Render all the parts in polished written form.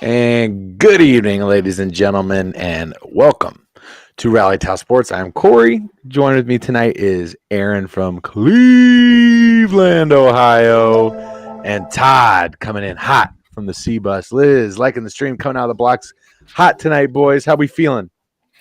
And good evening, ladies and gentlemen, and welcome to Rally Top Sports. I'm Corey. Joined with me tonight is Aaron from Cleveland, Ohio, and Todd coming in hot from the C Bus. Liz liking the stream, coming out of the blocks hot tonight, boys. How we feeling?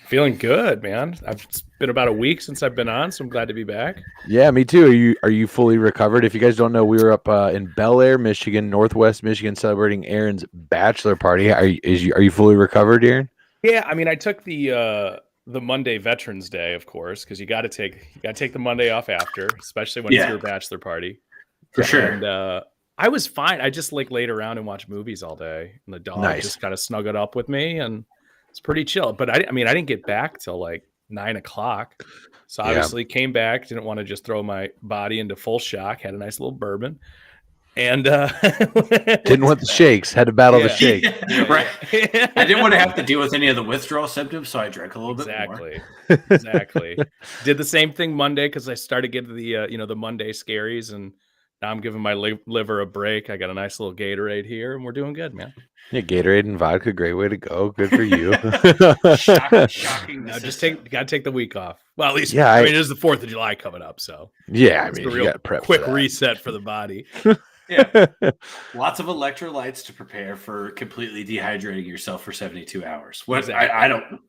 Feeling good, man. It's been about a week since I've been on, so I'm glad to be back. Yeah, me too. Are you fully recovered? If you guys don't know, we were up in Bel Air, Michigan, Northwest Michigan, celebrating Aaron's bachelor party. Are you fully recovered, Aaron? Yeah, I mean, I took the Monday Veterans Day, of course, because you got to take the Monday off after, especially when it's your bachelor party. For sure. And I was fine. I just laid around and watched movies all day, and the dog just kind of snuggled up with me, and it's pretty chill. But I didn't get back till like 9 o'clock. So obviously came back, didn't want to just throw my body into full shock, had a nice little bourbon. And didn't want the shakes, had to battle the shake. Right. I didn't want to have to deal with any of the withdrawal symptoms, so I drank a little bit more. Exactly. Did the same thing Monday because I started getting the Monday scaries, and now I'm giving my liver a break. I got a nice little Gatorade here, and we're doing good, man. Yeah, Gatorade and vodka, great way to go. Good for you. Shocking. No, gotta take the week off. Well, at least it is the 4th of July coming up, so yeah, it's a real quick reset for the body. Yeah, lots of electrolytes to prepare for completely dehydrating yourself for 72 hours. Exactly. I don't.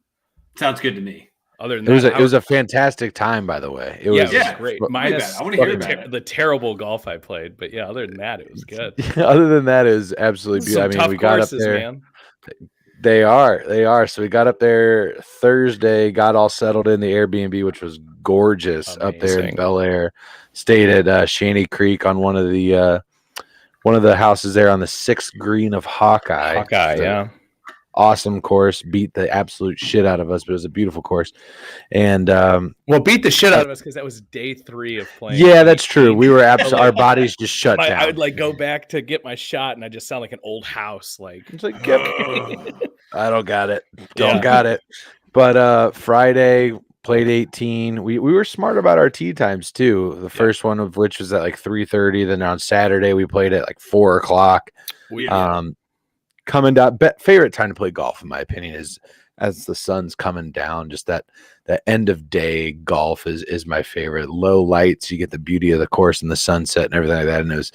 Sounds good to me. Other than it was a fantastic time, by the way. It was great. Minus I want to hear the terrible golf I played, but yeah, other than that, it was good. Other than that, it was absolutely beautiful. I mean, we got up there. Man. They are. So we got up there Thursday, got all settled in the Airbnb, which was gorgeous. Amazing. Up there in Bel Air. Stayed at Shanty Creek on one of the houses there on the 6th green of Hawkeye. Yeah. Awesome course, beat the absolute shit out of us, but it was a beautiful course. And beat the shit out of us because that was day 3 of playing. Yeah, that's true. We were our bodies just shut down. I would go back to get my shot, and I just sound like an old house. It's like I don't got it. Got it. But Friday played 18. We were smart about our tee times too. The first one of which was at like 3:30. Then on Saturday we played at like 4 o'clock. Coming down, favorite time to play golf, in my opinion, is as the sun's coming down. Just that end of day golf is my favorite. Low lights, you get the beauty of the course and the sunset and everything like that. And it was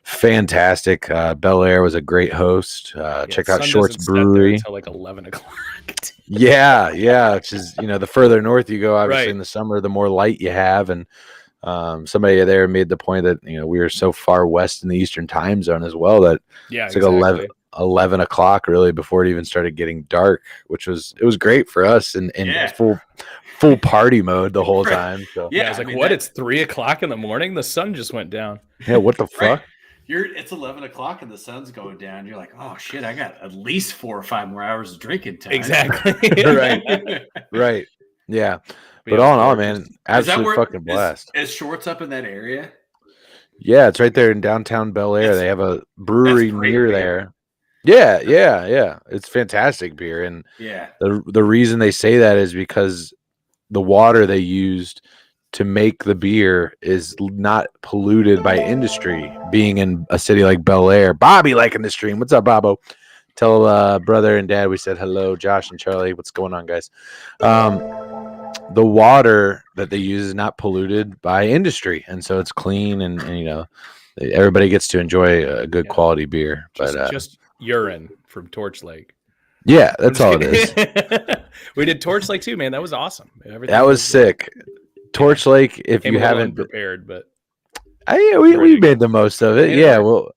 fantastic. Bel Air was a great host. Check out Shorts Brewery until like 11 o'clock. yeah, which is the further north you go, obviously in the summer, the more light you have. And somebody there made the point that we were so far west in the Eastern time zone as well that it's like 11 o'clock really before it even started getting dark, which was great for us in full party mode the whole time. So I was like, it's 3 o'clock in the morning, the sun just went down. Yeah, what the fuck? It's 11 o'clock and the sun's going down. You're like, oh shit, I got at least 4 or 5 more hours of drinking time. Exactly. right. Yeah. But all in all, man, absolute fucking blast. Is Shorts up in that area? Yeah, it's right there in downtown Bel Air. They have a brewery near there. Yeah. It's fantastic beer. And the reason they say that is because the water they used to make the beer is not polluted by industry, being in a city like Bel Air. Bobby liking the stream. What's up, Bobo? Tell brother and dad we said hello. Josh and Charlie, what's going on, guys? The water that they use is not polluted by industry, and so it's clean, and everybody gets to enjoy a good quality beer. Just urine from Torch Lake. Yeah, that's all it is. We did Torch Lake too, man. That was awesome. That was sick. Torch Lake, if you haven't prepared, but we made the most of it. Yeah, well,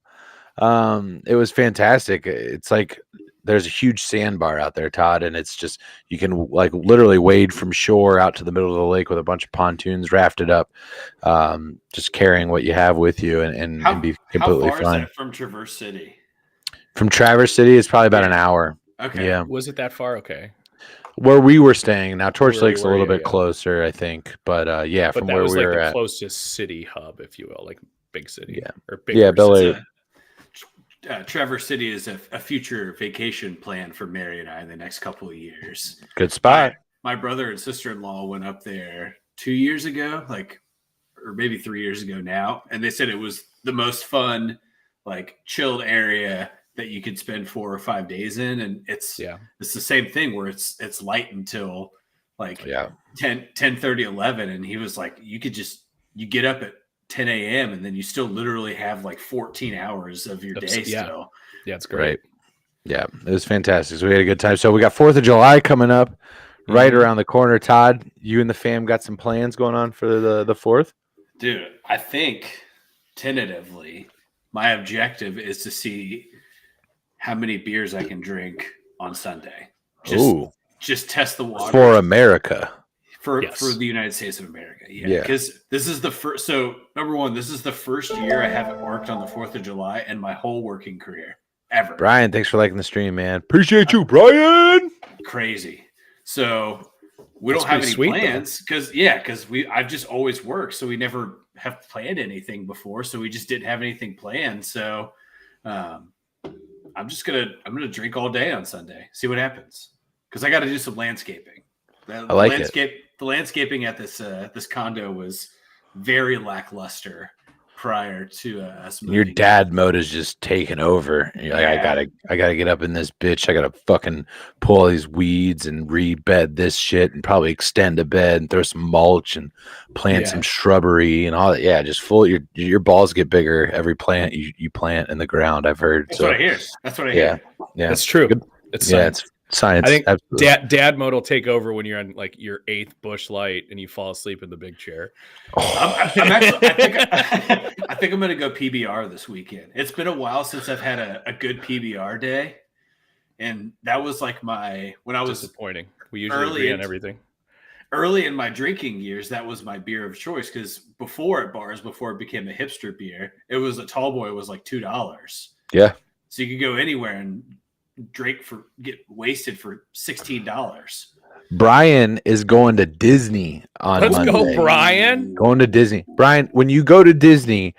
it was fantastic. It's like there's a huge sandbar out there, Todd, and it's just you can literally wade from shore out to the middle of the lake with a bunch of pontoons rafted up, just carrying what you have with you and be completely fine. How far is that from Traverse City? From Traverse City, it's probably about an hour. Okay. Yeah. Was it that far? Okay. Where we were staying now, Torch Lake's a little bit closer, I think. But from where we were the at, closest city hub, if you will, like big city. Yeah. Or big. Yeah, Bel Air. Traverse City is a future vacation plan for Mary and I in the next couple of years. Good spot. My brother and sister-in-law went up there 2 years ago, or maybe 3 years ago now, and they said it was the most fun, chilled area that you could spend 4 or 5 days in, and it's the same thing where it's light until like 10:30, 11, and he was like, you get up at 10 a.m. and then you still literally have like 14 hours of your day still. Yeah, it's great. Yeah, it was fantastic. So we had a good time. So we got 4th of July coming up right around the corner. Todd, you and the fam got some plans going on for the 4th? Dude, I think tentatively my objective is to see how many beers I can drink on Sunday. Just test the water. For America. For the United States of America. Yeah. Because this is the first. So, number one, this is the first year I haven't worked on the 4th of July in my whole working career ever. Brian, thanks for liking the stream, man. Appreciate you, Brian. Crazy. So, we don't have any plans because I've just always worked. So, we never have planned anything before. So, we just didn't have anything planned. So, I'm gonna drink all day on Sunday. See what happens. Because I got to do some landscaping. The landscaping at this condo was very lackluster prior to us moving. Your dad mode is just taking over. You're like, I gotta get up in this bitch. I gotta fucking pull all these weeds and rebed this shit and probably extend a bed and throw some mulch and plant some shrubbery and all that. Yeah, just full. Your balls get bigger every plant you plant in the ground. I've heard. That's what I hear. Yeah, that's true. It's science. I think dad mode will take over when you're on like your 8th bush light and you fall asleep in the big chair. I think I'm going to go PBR this weekend. It's been a while since I've had a good PBR day, and that was like when I was disappointing. We usually agree on everything. Early in my drinking years, that was my beer of choice because before it became a hipster beer, it was a tall boy was like $2. Yeah, so you could go anywhere and get wasted for $16. Brian is going to Disney on Monday. Let's go, Brian. Going to Disney. Brian, when you go to Disney,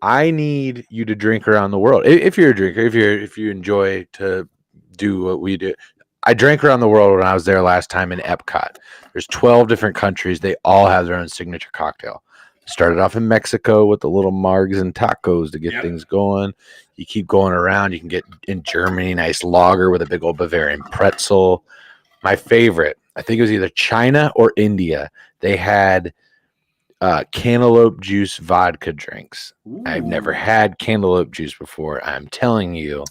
I need you to drink around the world. If you're a drinker, if you enjoy to do what we do. I drank around the world when I was there last time in Epcot. There's 12 different countries. They all have their own signature cocktail. Started off in Mexico with the little margs and tacos to get things going. You keep going around. You can get in Germany, nice lager with a big old Bavarian pretzel. My favorite, I think it was either China or India. They had cantaloupe juice vodka drinks. Ooh. I've never had cantaloupe juice before. I'm telling you.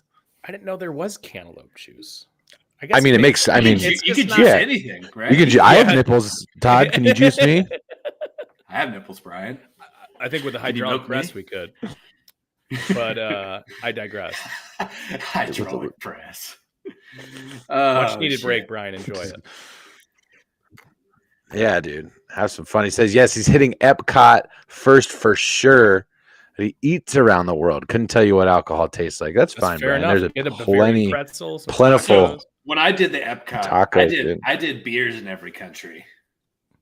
I didn't know there was cantaloupe juice. You could juice anything, right? I have nipples. Todd, can you juice me? I have nipples, Brian. I think with the hydraulic press we could. But I digress. Hydraulic press. Much needed break, Brian. Enjoy it. Yeah, dude. Have some fun. He says, yes, he's hitting Epcot first for sure. He eats around the world. Couldn't tell you what alcohol tastes like. That's fine, Brian. Enough. There's plentiful. When I did the Epcot, tacos, I did beers in every country.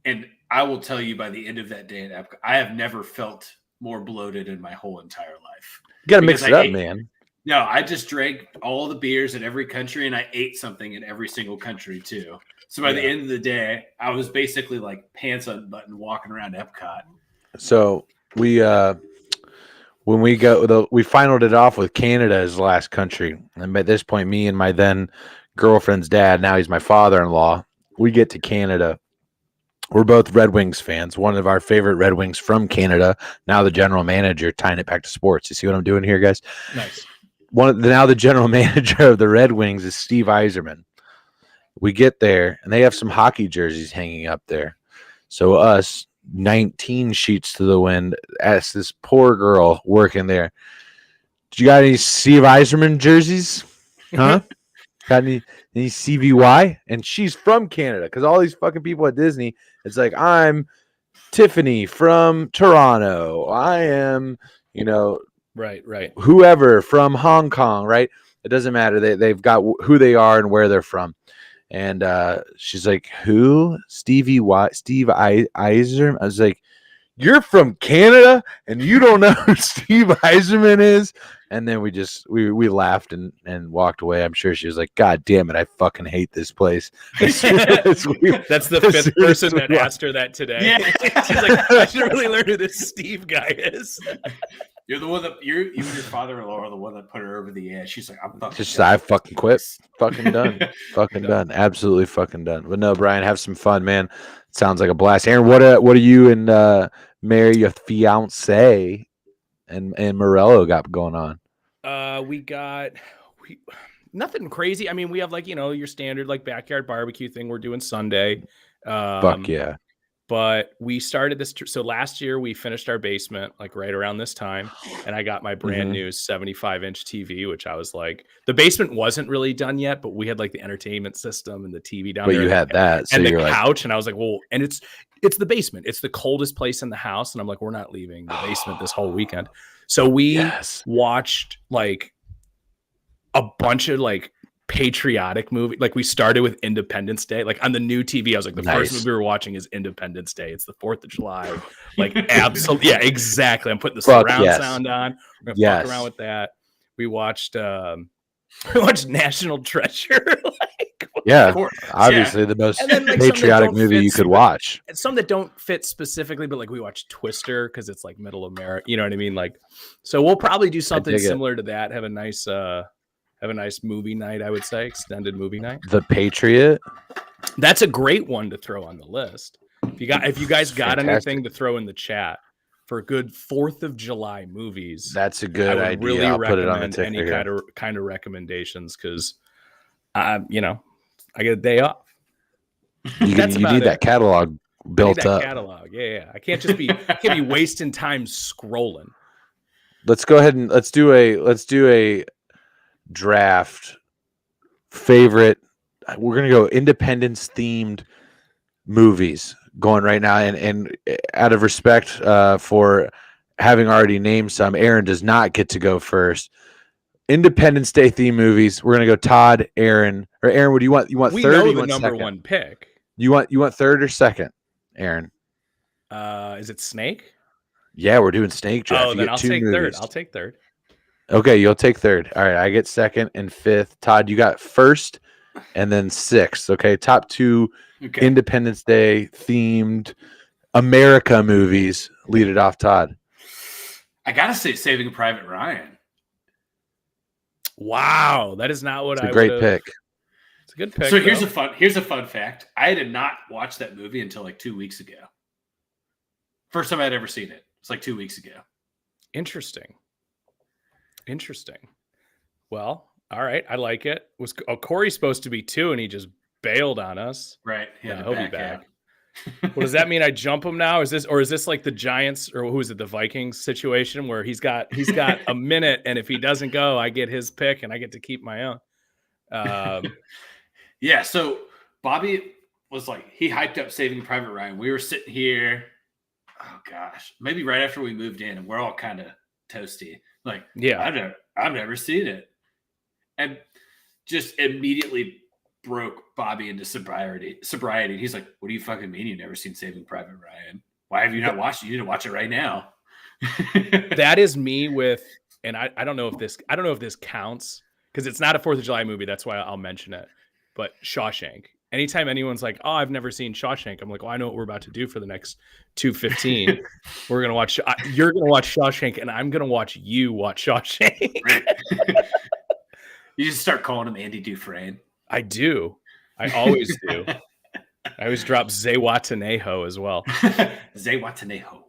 And I will tell you by the end of that day at Epcot, I have never felt more bloated in my whole entire life. You got to mix it up, man. No, I just drank all the beers in every country, and I ate something in every single country too. So by the end of the day, I was basically like pants unbuttoned walking around Epcot. So we when we finaled it off with Canada as the last country. And by this point, me and my then girlfriend's dad, now he's my father-in-law, we get to Canada. We're both Red Wings fans. One of our favorite Red Wings from Canada, now the general manager, tying it back to sports. You see what I'm doing here, guys? Nice. Now the general manager of the Red Wings is Steve Yzerman. We get there, and they have some hockey jerseys hanging up there. So us, 19 sheets to the wind, asked this poor girl working there, "Do you got any Steve Yzerman jerseys? Huh? Got any CBY?" And she's from Canada, because all these fucking people at Disney, it's like, I'm Tiffany from Toronto. I am, right. Whoever from Hong Kong, right? It doesn't matter. They've got who they are and where they're from. And she's like, "Who? Steve Yzerman?" I was like, "You're from Canada and you don't know who Steve Yzerman is?" And then we laughed and walked away. I'm sure she was like, "God damn it, I fucking hate this place." That's the fifth person that asked her that today. Yeah. She's like, "I should really learn who this Steve guy is." You're the one that you and your father-in-law are the one that put her over the edge. She's like, I'm fucking just I fucking quit. Fucking done. Fucking done. Absolutely fucking done. But no, Brian, have some fun, man. Sounds like a blast. Aaron, what are you and Mary, your fiance, and Morello got going on? We nothing crazy. I mean, we have like, your standard like backyard barbecue thing we're doing Sunday. Fuck yeah. But we started this. So last year we finished our basement like right around this time. And I got my brand new 75-inch TV, which I was like, the basement wasn't really done yet, but we had like the entertainment system and the TV down there. But you had that. So and the couch. And I was like, well, and it's the basement. It's the coldest place in the house. And I'm like, we're not leaving the basement this whole weekend. So we watched like a bunch of like patriotic movie. Like we started with Independence Day. Like on the new TV, I was like, the first movie we were watching is Independence Day. It's the 4th of July. Like absolutely, yeah, exactly. I'm putting the surround sound on. We're gonna fuck around with that. We watched National Treasure. Obviously the most patriotic movie you could watch. Some that don't fit specifically, but like we watched Twister because it's like Middle America. You know what I mean? Like, so we'll probably do something similar to that. Have a nice movie night, I would say, extended movie night. The Patriot. That's a great one to throw on the list. If you guys got anything to throw in the chat for good 4th of July movies, that's a good idea. Really I'll recommend put it on the any kind of recommendations because, I get a day off. You need that catalog built up. Catalog, yeah. I can't just be wasting time scrolling. Let's go ahead and let's do a draft favorite. We're gonna go Independence themed movies going right now, and out of respect for having already named some, Aaron does not get to go first. Independence Day theme movies. We're gonna go Todd, Aaron, or Aaron. What do you want? You want we third? Know or you the want number second? One pick. You want third or second, Aaron? Is it Snake? Yeah, we're doing Snake draft. Oh, then I'll take third. I'll take third. Okay, you'll take third. All right, I get second and fifth. Todd, you got first and then sixth. Okay, top two Independence Day themed America movies. Lead it off, Todd. I gotta say, Saving Private Ryan. Wow, that is not what it's a great pick. It's a good pick. So here's a fun fact. I did not watch that movie until like 2 weeks ago. First time I'd ever seen it. It's like 2 weeks ago. Interesting. Well, all right. I like it. Corey's supposed to be 2 and he just bailed on us. Right. Yeah, he'll be back. Well, does that mean I jump him now? Is this like the Giants or who is it, the Vikings situation where he's got a minute and if he doesn't go, I get his pick and I get to keep my own. Yeah, so Bobby was like, he hyped up Saving Private Ryan. We were sitting here, oh gosh, maybe right after we moved in, and we're all kind of toasty. Like, yeah, I've never seen it, and just immediately broke Bobby into sobriety. He's like, "What do you fucking mean you've never seen Saving Private Ryan? Why have you not watched it? You need to watch it right now." That is me with, and I don't know if this counts because it's not a 4th of July movie. That's why I'll mention it. But Shawshank. Anytime anyone's like, "Oh, I've never seen Shawshank," I'm like, "Well, I know what we're about to do for the next 2:15. We're gonna watch. You're gonna watch Shawshank, and I'm gonna watch you watch Shawshank." You just start calling him Andy Dufresne. I do. I always do. I always drop Zihuatanejo as well. Zihuatanejo.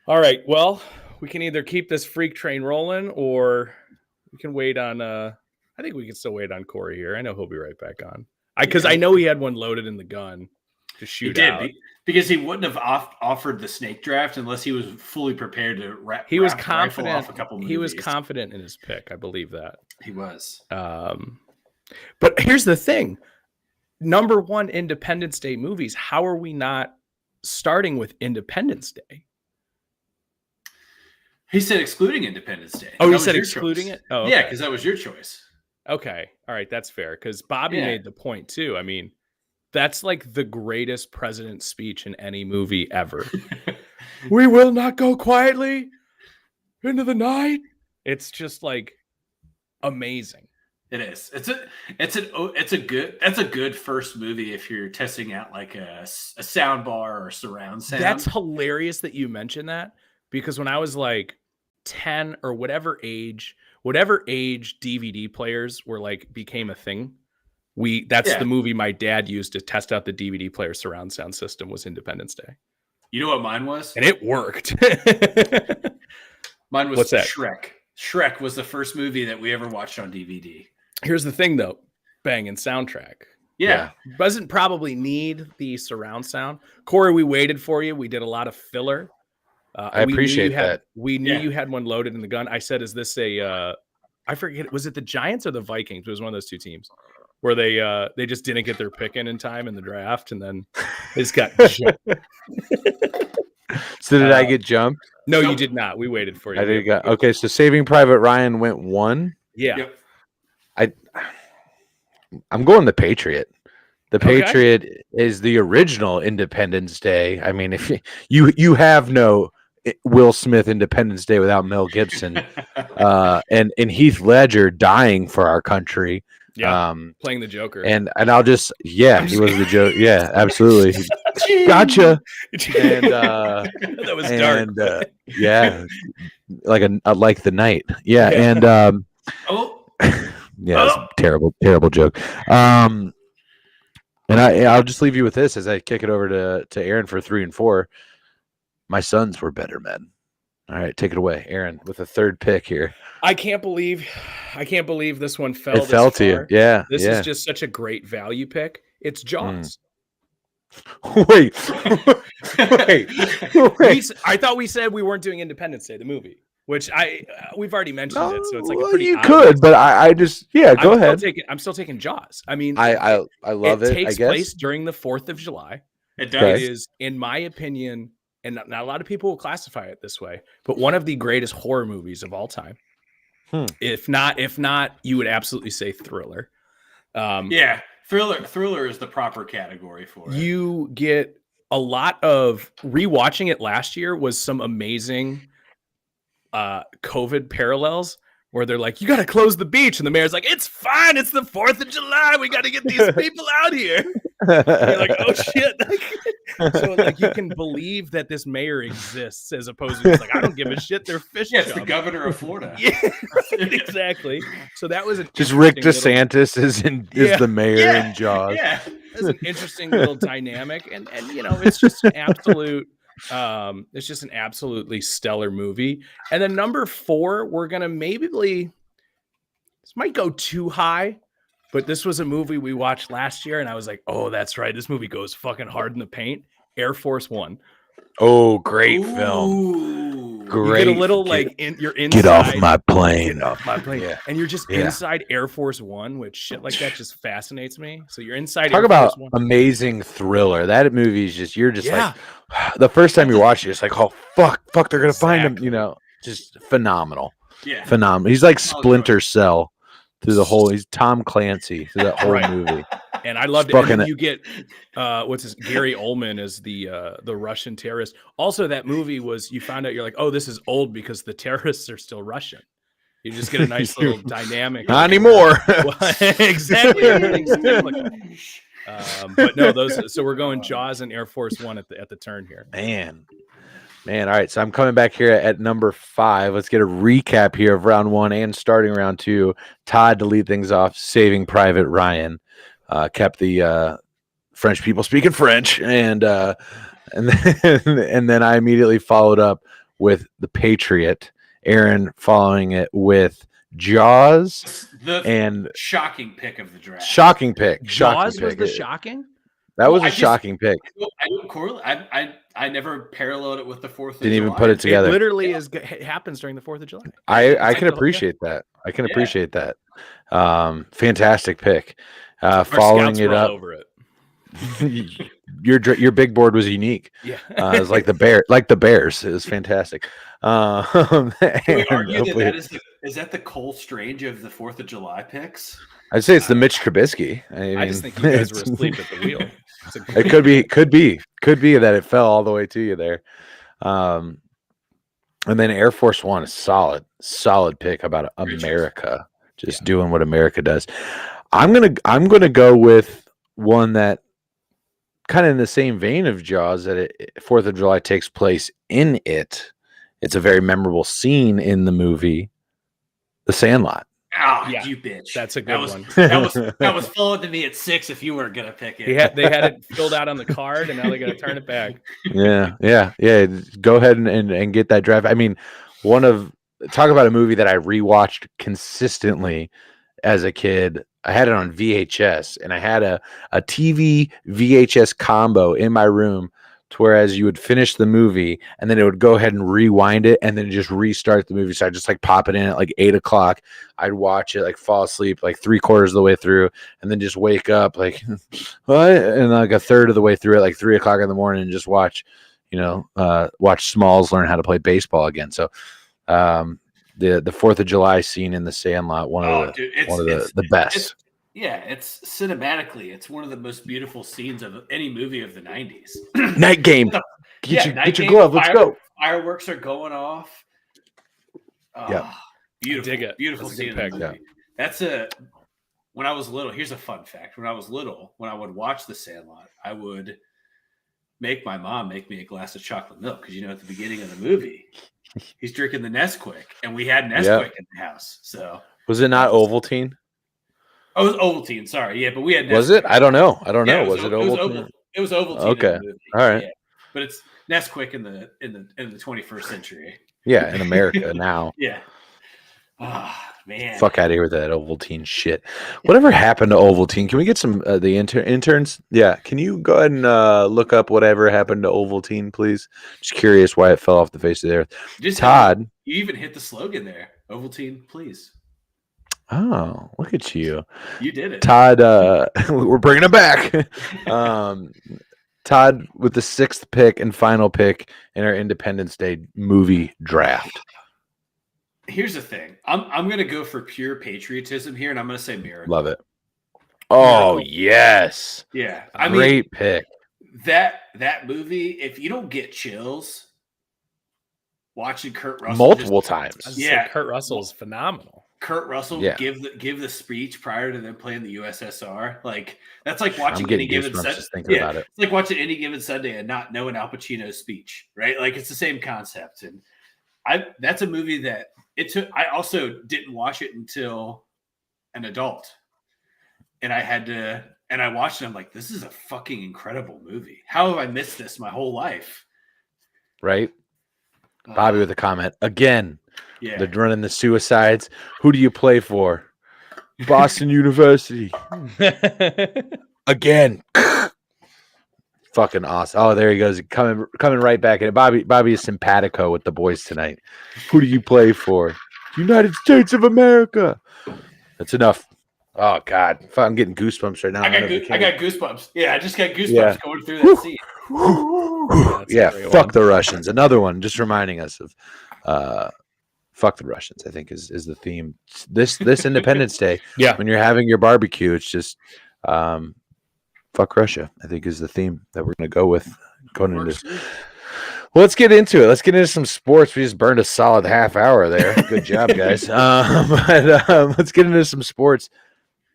All right. Well, we can either keep this freak train rolling, or we can wait on. I think we can still wait on Corey here. I know he'll be right back on. Because I know he had one loaded in the gun to shoot out. Because he wouldn't have offered the snake draft unless he was fully prepared to wrap. He was confident. Off a couple movies. He was confident in his pick. I believe that he was. But here's the thing: number one Independence Day movies. How are we not starting with Independence Day? He said excluding Independence Day. Oh, he said excluding it. Oh, okay. Yeah, because that was your choice. Okay. All right. That's fair. Because Bobby made the point too. I mean, that's like the greatest president's speech in any movie ever. We will not go quietly into the night. It's just like amazing. It is. That's a good first movie if you're testing out like a sound bar or surround sound. That's hilarious that you mentioned that because when I was like 10 or whatever age DVD players were like became a thing. That's the movie my dad used to test out the DVD player surround sound system was Independence Day. You know what mine was? And it worked. Mine was Shrek. Shrek was the first movie that we ever watched on DVD. Here's the thing though, banging soundtrack. Yeah. Doesn't probably need the surround sound. Corey, we waited for you. We did a lot of filler. I appreciate that. We knew you had one loaded in the gun. I said, is this I forget, was it the Giants or the Vikings? It was one of those two teams where they just didn't get their pick in time in the draft, and then they just got jumped. So did I get jumped? No, you did not. We waited for you. I did. Okay, so Saving Private Ryan went 1. Yeah. Yep. I'm going the Patriot. The Patriot is the original Independence Day. I mean, if you have no Will Smith Independence Day without Mel Gibson, and Heath Ledger dying for our country. Yeah, playing the Joker. And I'll just he was the joke. Yeah, absolutely. Gotcha. And that was dark. Yeah, like the night. Yeah, and yeah, it's a terrible joke. And I'll just leave you with this as I kick it over to Aaron for 3 and 4. My sons were better men. All right, take it away, Aaron, with a third pick here. I can't believe this one fell. It fell to you. Yeah. This is just such a great value pick. It's Jaws. Wait. I thought we said we weren't doing Independence Day, the movie, which we've already mentioned it. So it's like a pretty. You could, but I just go ahead. I'm still taking Jaws. I mean, I love it. It takes place during the 4th of July. It does. It is, in my opinion, and not a lot of people will classify it this way, but one of the greatest horror movies of all time. If not, you would absolutely say thriller. Thriller is the proper category for it. You get a lot of rewatching it last year was some amazing COVID parallels where they're like, you got to close the beach. And the mayor's like, it's fine. It's the 4th of July. We got to get these people out here. You're like, oh shit. So like you can believe that this mayor exists as opposed to just like, I don't give a shit. They're fish. Yeah, it's the governor of Florida. Yeah, exactly. So that was just Rick DeSantis is the mayor in Jaws. Yeah, it's an interesting little dynamic, and it's just an absolute. It's just an absolutely stellar movie. And then number 4, we're gonna this might go too high, but this was a movie we watched last year, and I was like, oh, that's right, this movie goes fucking hard in the paint. Air Force One. Oh, great film. Great. You get a little you're inside. Get off my plane. Get off my plane. Yeah. And you're just inside Air Force One, which shit like that just fascinates me. So you're inside. Talk about amazing thriller. That movie is just, you're just like, the first time you watch it, it's like, oh, fuck, they're going to find him. Just phenomenal. Yeah. Phenomenal. He's like Splinter Cell through the whole, he's Tom Clancy through that whole movie. And I loved it. And then you get Gary Oldman is the Russian terrorist. Also, that movie you found out, you're like, oh, this is old because the terrorists are still Russian. You just get a nice little dynamic. Not anymore. Exactly. But no, so we're going Jaws and Air Force One at the turn here. Man. All right. So I'm coming back here at number 5. Let's get a recap here of round 1 and starting round 2. Todd, to lead things off, Saving Private Ryan. Kept the French people speaking French, and then I immediately followed up with The Patriot. Aaron following it with Jaws, and shocking pick of the draft. Shocking pick. Jaws was the shocking. That was a shocking pick. I don't correlate. I never paralleled it with the 4th of July. Didn't even put it together. It literally happens during the 4th of July. I can appreciate that. Appreciate that. Fantastic pick. Following it up, over it. your big board was unique. Yeah, it was like the Bears. It was fantastic. We argue is that the Cole Strange of the 4th of July picks? I'd say it's the Mitch Trubisky. I just think you guys were asleep at the wheel. It could be that it fell all the way to you there. And then Air Force One, a solid pick about America, just doing what America does. I'm gonna go with one that kind of in the same vein of Jaws, that 4th of July takes place in it, It's a very memorable scene in the movie The Sandlot. Oh, yeah, you bitch. That's a good one. That was falling to me at 6 if you weren't gonna pick it. They had it filled out on the card, and now they gotta turn it back. Yeah. Go ahead and get that draft. I mean, talk about a movie that I rewatched consistently as a kid. I had it on VHS, and I had a TV VHS combo in my room, to whereas you would finish the movie and then it would go ahead and rewind it and then just restart the movie. So I just like pop it in at like 8 o'clock. I'd watch it, like fall asleep like 3/4 of the way through, and then just wake up like what? And like a third of the way through at like 3 o'clock in the morning and just watch Smalls learn how to play baseball again. So the 4th of July scene in The Sandlot, one of the best. It's cinematically, it's one of the most beautiful scenes of any movie of the 90s. Night Game. Get your glove. Let's go. Fireworks are going off. Beautiful scene of the movie. Yeah. When I was little, here's a fun fact. When I was little, when I would watch The Sandlot, I would make my mom make me a glass of chocolate milk, because at the beginning of the movie, he's drinking the Nesquik, and we had Nesquik in the house. So was it not Ovaltine? Oh, it was Ovaltine. Sorry, but we had Nesquik. Was it? I don't know. Was it Ovaltine? It was Ovaltine. Okay, all right. Yeah. But it's Nesquik in the 21st century. Yeah, in America now. Yeah. Man. Fuck out of here with that Ovaltine shit. Whatever happened to Ovaltine? Can we get some the interns? Yeah, can you go ahead and look up whatever happened to Ovaltine, please? Just curious why it fell off the face of the earth. Todd, you even hit the slogan there. Ovaltine, please. Oh, look at you. You did it. Todd, we're bringing it back. Todd with the 6th pick and final pick in our Independence Day movie draft. Here's the thing. I'm going to go for pure patriotism here, and I'm going to say Miracle. Love it. Oh, Miracle. Yes. Yeah. Great pick. That movie, if you don't get chills watching Kurt Russell multiple times. Yeah. Kurt Russell is phenomenal. Kurt Russell give the speech prior to them playing the USSR. Like, that's like watching Any Given Sunday. About it. It's like watching Any Given Sunday and not knowing Al Pacino's speech, right? Like, it's the same concept. And that's a movie that I also didn't watch it until an adult, and I watched it. I'm like, this is a fucking incredible movie. How have I missed this my whole life? Right. Bobby with a comment again. Yeah. They're running the suicides. Who do you play for? Boston University. Again. Fucking awesome. Oh, there he goes. Coming right back in. Bobby is simpatico with the boys tonight. Who do you play for? United States of America. That's enough. Oh, God. I'm getting goosebumps right now. I got goosebumps. Yeah, I just got goosebumps going through that scene. Fuck the Russians. Another one just reminding us of fuck the Russians, I think is the theme. This Independence Day. Yeah. When you're having your barbecue, it's just fuck Russia, I think is the theme that we're going to go with going into this. Well, let's get into it. Let's get into some sports. We just burned a solid half hour there. Good job, guys. Let's get into some sports.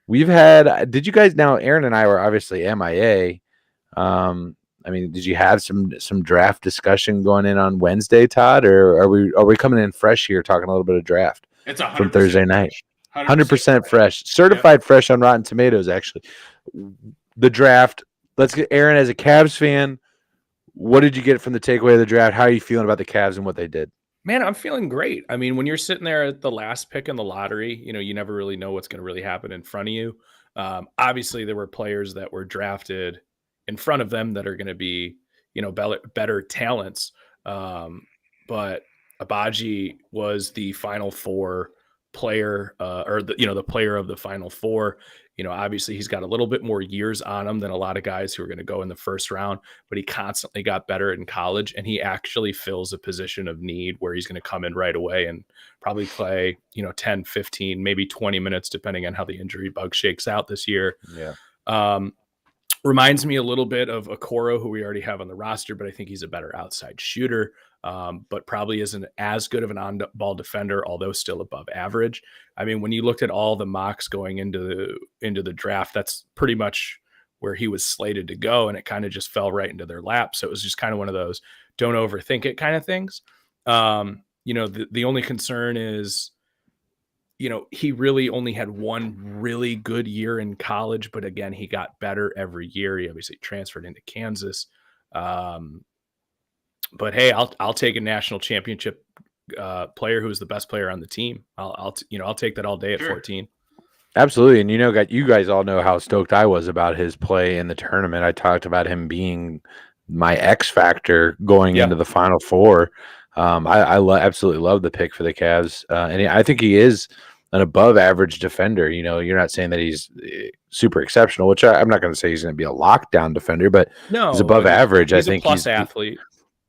Did you guys now, Aaron and I were obviously MIA. Did you have some draft discussion going in on Wednesday, Todd, or are we coming in fresh here talking a little bit of draft? It's 100% from Thursday night. 100% fresh. Certified fresh on Rotten Tomatoes, actually. The draft. Let's get Aaron as a Cavs fan. What did you get from the takeaway of the draft? How are you feeling about the Cavs and what they did? Man, I'm feeling great. I mean, when you're sitting there at the last pick in the lottery, you never really know what's going to really happen in front of you. Obviously, there were players that were drafted in front of them that are going to be, better talents. But Agbaji was the Final Four player, the player of the Final Four. Obviously he's got a little bit more years on him than a lot of guys who are going to go in the first round, but he constantly got better in college, and he actually fills a position of need where he's going to come in right away and probably play, 10, 15, maybe 20 minutes, depending on how the injury bug shakes out this year. Yeah. Reminds me a little bit of Okoro, who we already have on the roster, but I think he's a better outside shooter, but probably isn't as good of an on-ball defender, although still above average. I mean, when you looked at all the mocks going into the draft, that's pretty much where he was slated to go, and it kind of just fell right into their lap. So it was just kind of one of those don't overthink it kind of things. You know, the only concern is, you know, he really only had one really good year in college, but again, he got better every year. He obviously transferred into Kansas. But hey, I'll take a national championship player who is the best player on the team. I'll take that all day at 14. Absolutely. And you guys all know how stoked I was about his play in the tournament. I talked about him being my X factor going into the Final Four. I absolutely love the pick for the Cavs. And I think he is an above average defender. You know, you're not saying that he's super exceptional, which I'm not going to say he's going to be a lockdown defender, but he's above average. He's I think a plus athlete.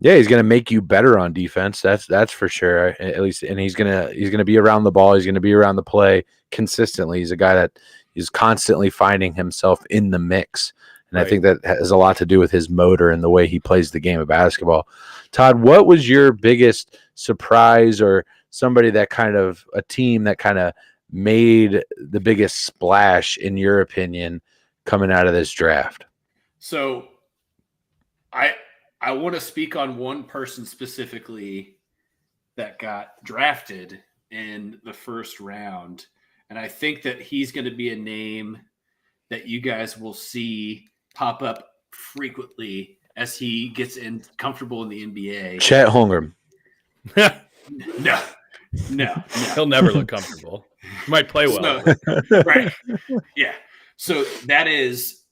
Yeah, he's going to make you better on defense. That's for sure. At least, and he's gonna be around the ball. He's going to be around the play consistently. He's a guy that is constantly finding himself in the mix, and I think that has a lot to do with his motor and the way he plays the game of basketball. Todd, what was your biggest surprise, or somebody that a team that kind of made the biggest splash in your opinion coming out of this draft? So, I want to speak on one person specifically that got drafted in the first round. And I think that he's going to be a name that you guys will see pop up frequently as he gets comfortable in the NBA. Chet Holmgren. No. He'll never look comfortable. He might play well. Right. Yeah. So that is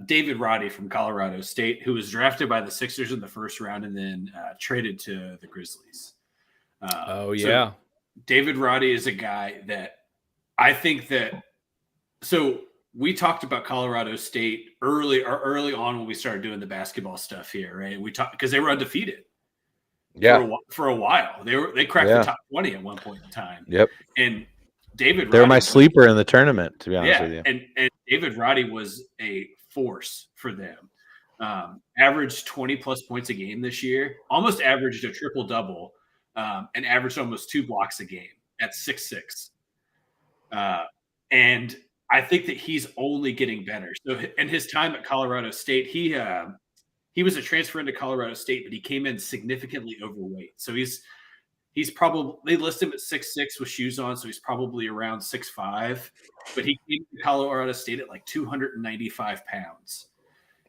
David Roddy from Colorado State, who was drafted by the Sixers in the first round and then traded to the Grizzlies. So David Roddy is a guy that I think that – so we talked about Colorado State early on when we started doing the basketball stuff here, right? We talked because they were undefeated. Yeah. For a while. They cracked the top 20 at one point in time. Yep. And David They're my sleeper in the tournament, to be honest with you. And David Roddy was a force for them. Averaged 20-plus points a game this year, almost averaged a triple-double, and averaged almost 2 blocks a game at 6'6". And I think that he's only getting better. So in his time at Colorado State, he was a transfer into Colorado State, but he came in significantly overweight. So he's probably, they list him at 6'6" with shoes on, so he's probably around 6'5". But he came to Colorado State at like 295 pounds.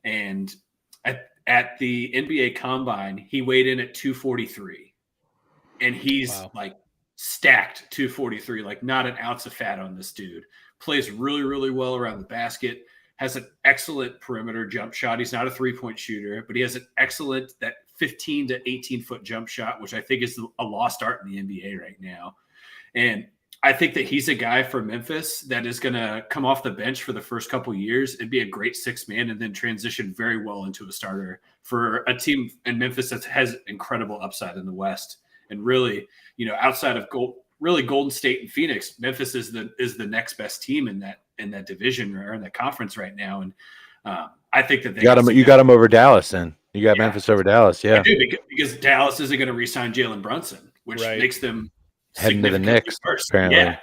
And at the NBA Combine, he weighed in at 243. And he's like stacked 243, like not an ounce of fat on this dude. Plays really, really well around the basket. Has an excellent perimeter jump shot. He's not a three-point shooter, but he has an excellent, that 15 to 18-foot jump shot, which I think is a lost art in the NBA right now. And I think that he's a guy for Memphis that is going to come off the bench for the first couple of years and be a great sixth man and then transition very well into a starter for a team in Memphis that has incredible upside in the West. And really, outside of Golden State and Phoenix, Memphis is the next best team in that division or in that conference right now. And I think that you got them over Dallas. Then you got Memphis over Dallas. Yeah, I do, because Dallas isn't going to re-sign Jalen Brunson, which makes them heading to the Knicks. Apparently,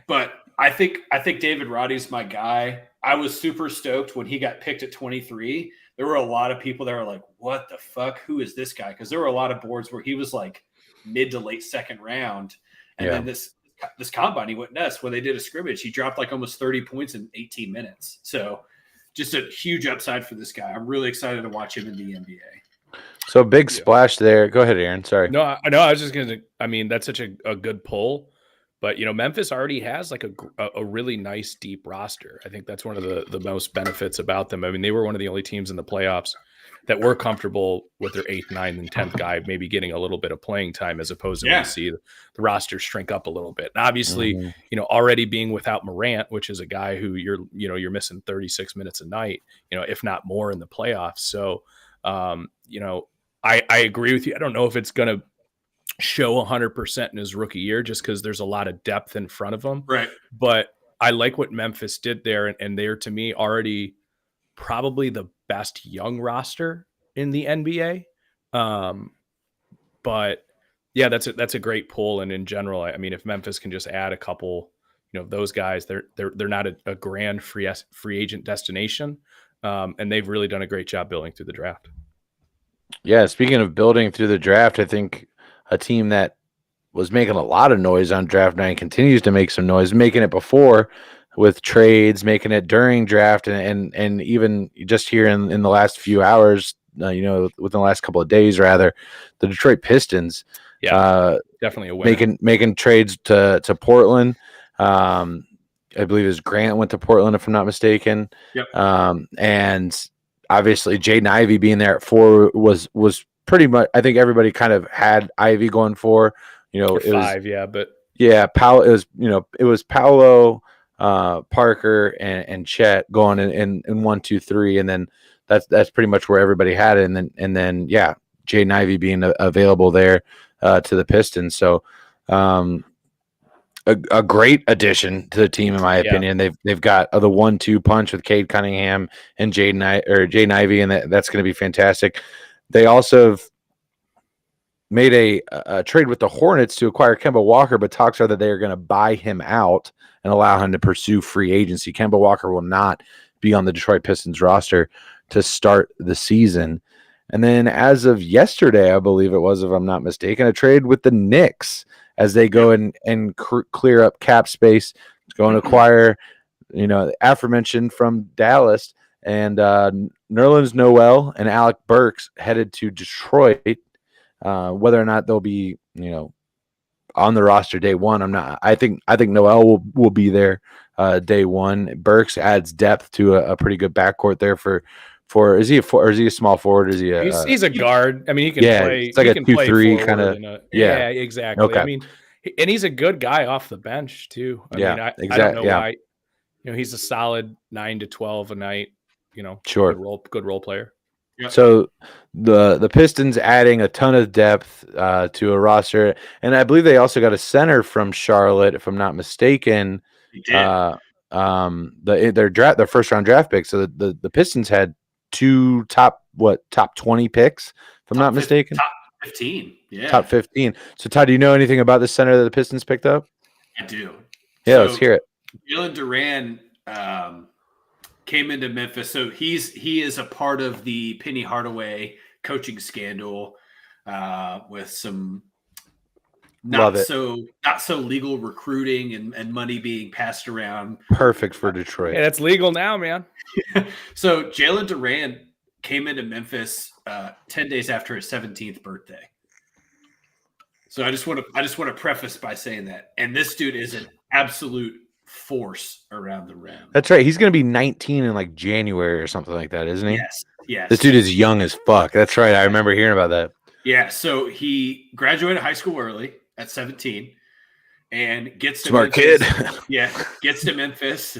but I think David Roddy's my guy. I was super stoked when he got picked at 23. There were a lot of people that were like, "What the fuck? Who is this guy?" Because there were a lot of boards where he was like mid to late second round, and then this combine he went nuts. When they did a scrimmage, he dropped like almost 30 points in 18 minutes. So just a huge upside for this guy. I'm really excited to watch him in the NBA. So big splash there. Go ahead, Aaron. Sorry. No, I was just going to, I mean, that's such a good pull, but Memphis already has like a really nice deep roster. I think that's one of the most benefits about them. I mean, they were one of the only teams in the playoffs that were comfortable with their 8th, 9th, and 10th guy maybe getting a little bit of playing time, as opposed to when you see the roster shrink up a little bit. And obviously, already being without Morant, which is a guy who you're missing 36 minutes a night, if not more in the playoffs. So, I agree with you. I don't know if it's going to show 100% in his rookie year, just because there's a lot of depth in front of him. Right. But I like what Memphis did there, and they're, to me, already probably the best young roster in the NBA. But yeah, that's a great pull. And in general, I mean, if Memphis can just add a couple, those guys, they're not a grand free agent destination. And they've really done a great job building through the draft. Yeah, speaking of building through the draft, I think a team that was making a lot of noise on draft night continues to make some noise, making it before with trades, making it during draft, and even just here in the last few hours, within the last couple of days, rather, the Detroit Pistons, definitely a winner. making trades to Portland. I believe his Grant went to Portland, if I'm not mistaken. Yep. And obviously Jaden Ivey being there at 4 was pretty much. I think everybody kind of had Ivey going for. It was 5, but Paolo. It was Paolo, Parker, and Chet going in 1, 2, 3, and then that's pretty much where everybody had it. And then Jaden Ivey being available there to the Pistons. So a great addition to the team, in my opinion. They've got the 1-2 punch with Cade Cunningham and Jaden Ivey, and that's going to be fantastic. They also have made a trade with the Hornets to acquire Kemba Walker, but talks are that they are going to buy him out and allow him to pursue free agency. Kemba Walker will not be on the Detroit Pistons roster to start the season. And then as of yesterday, I believe it was, if I'm not mistaken, a trade with the Knicks as they go and clear up cap space to go and acquire, the aforementioned from Dallas, and Nerlens Noel and Alec Burks headed to Detroit. Whether or not they'll be, on the roster day one, I'm not. I think Noel will be there day one. Burks adds depth to a pretty good backcourt there for. Is he a small forward? Is he he's a guard? I mean, he can play. It's like a 2-3 kind of. Yeah, exactly. Okay. I mean, and he's a good guy off the bench too. I mean, exactly. I don't know why. He's a solid 9 to 12 a night. Sure, good role player. Yep. So the Pistons adding a ton of depth to a roster, and I believe they also got a center from Charlotte, if I'm not mistaken. They did. Their first round draft pick. So the Pistons had 2 top 20 picks, if I'm not mistaken. Top 15. Yeah. Top 15. So Todd, do you know anything about the center that the Pistons picked up? I do. Yeah, let's hear it. Jalen Duran came into Memphis. So he is a part of the Penny Hardaway coaching scandal with some not so legal recruiting and money being passed around. Perfect for Detroit. Yeah, that's legal now, man. So Jalen Duran came into Memphis 10 days after his 17th birthday. So I just want to preface by saying that. And this dude is an absolute force around the rim. That's right. He's going to be 19 in like January or something like that, isn't he? Yes. This dude is young as fuck. That's right. I remember hearing about that. Yeah. So he graduated high school early at 17 and gets to smart Memphis. Kid. Yeah. Gets to Memphis.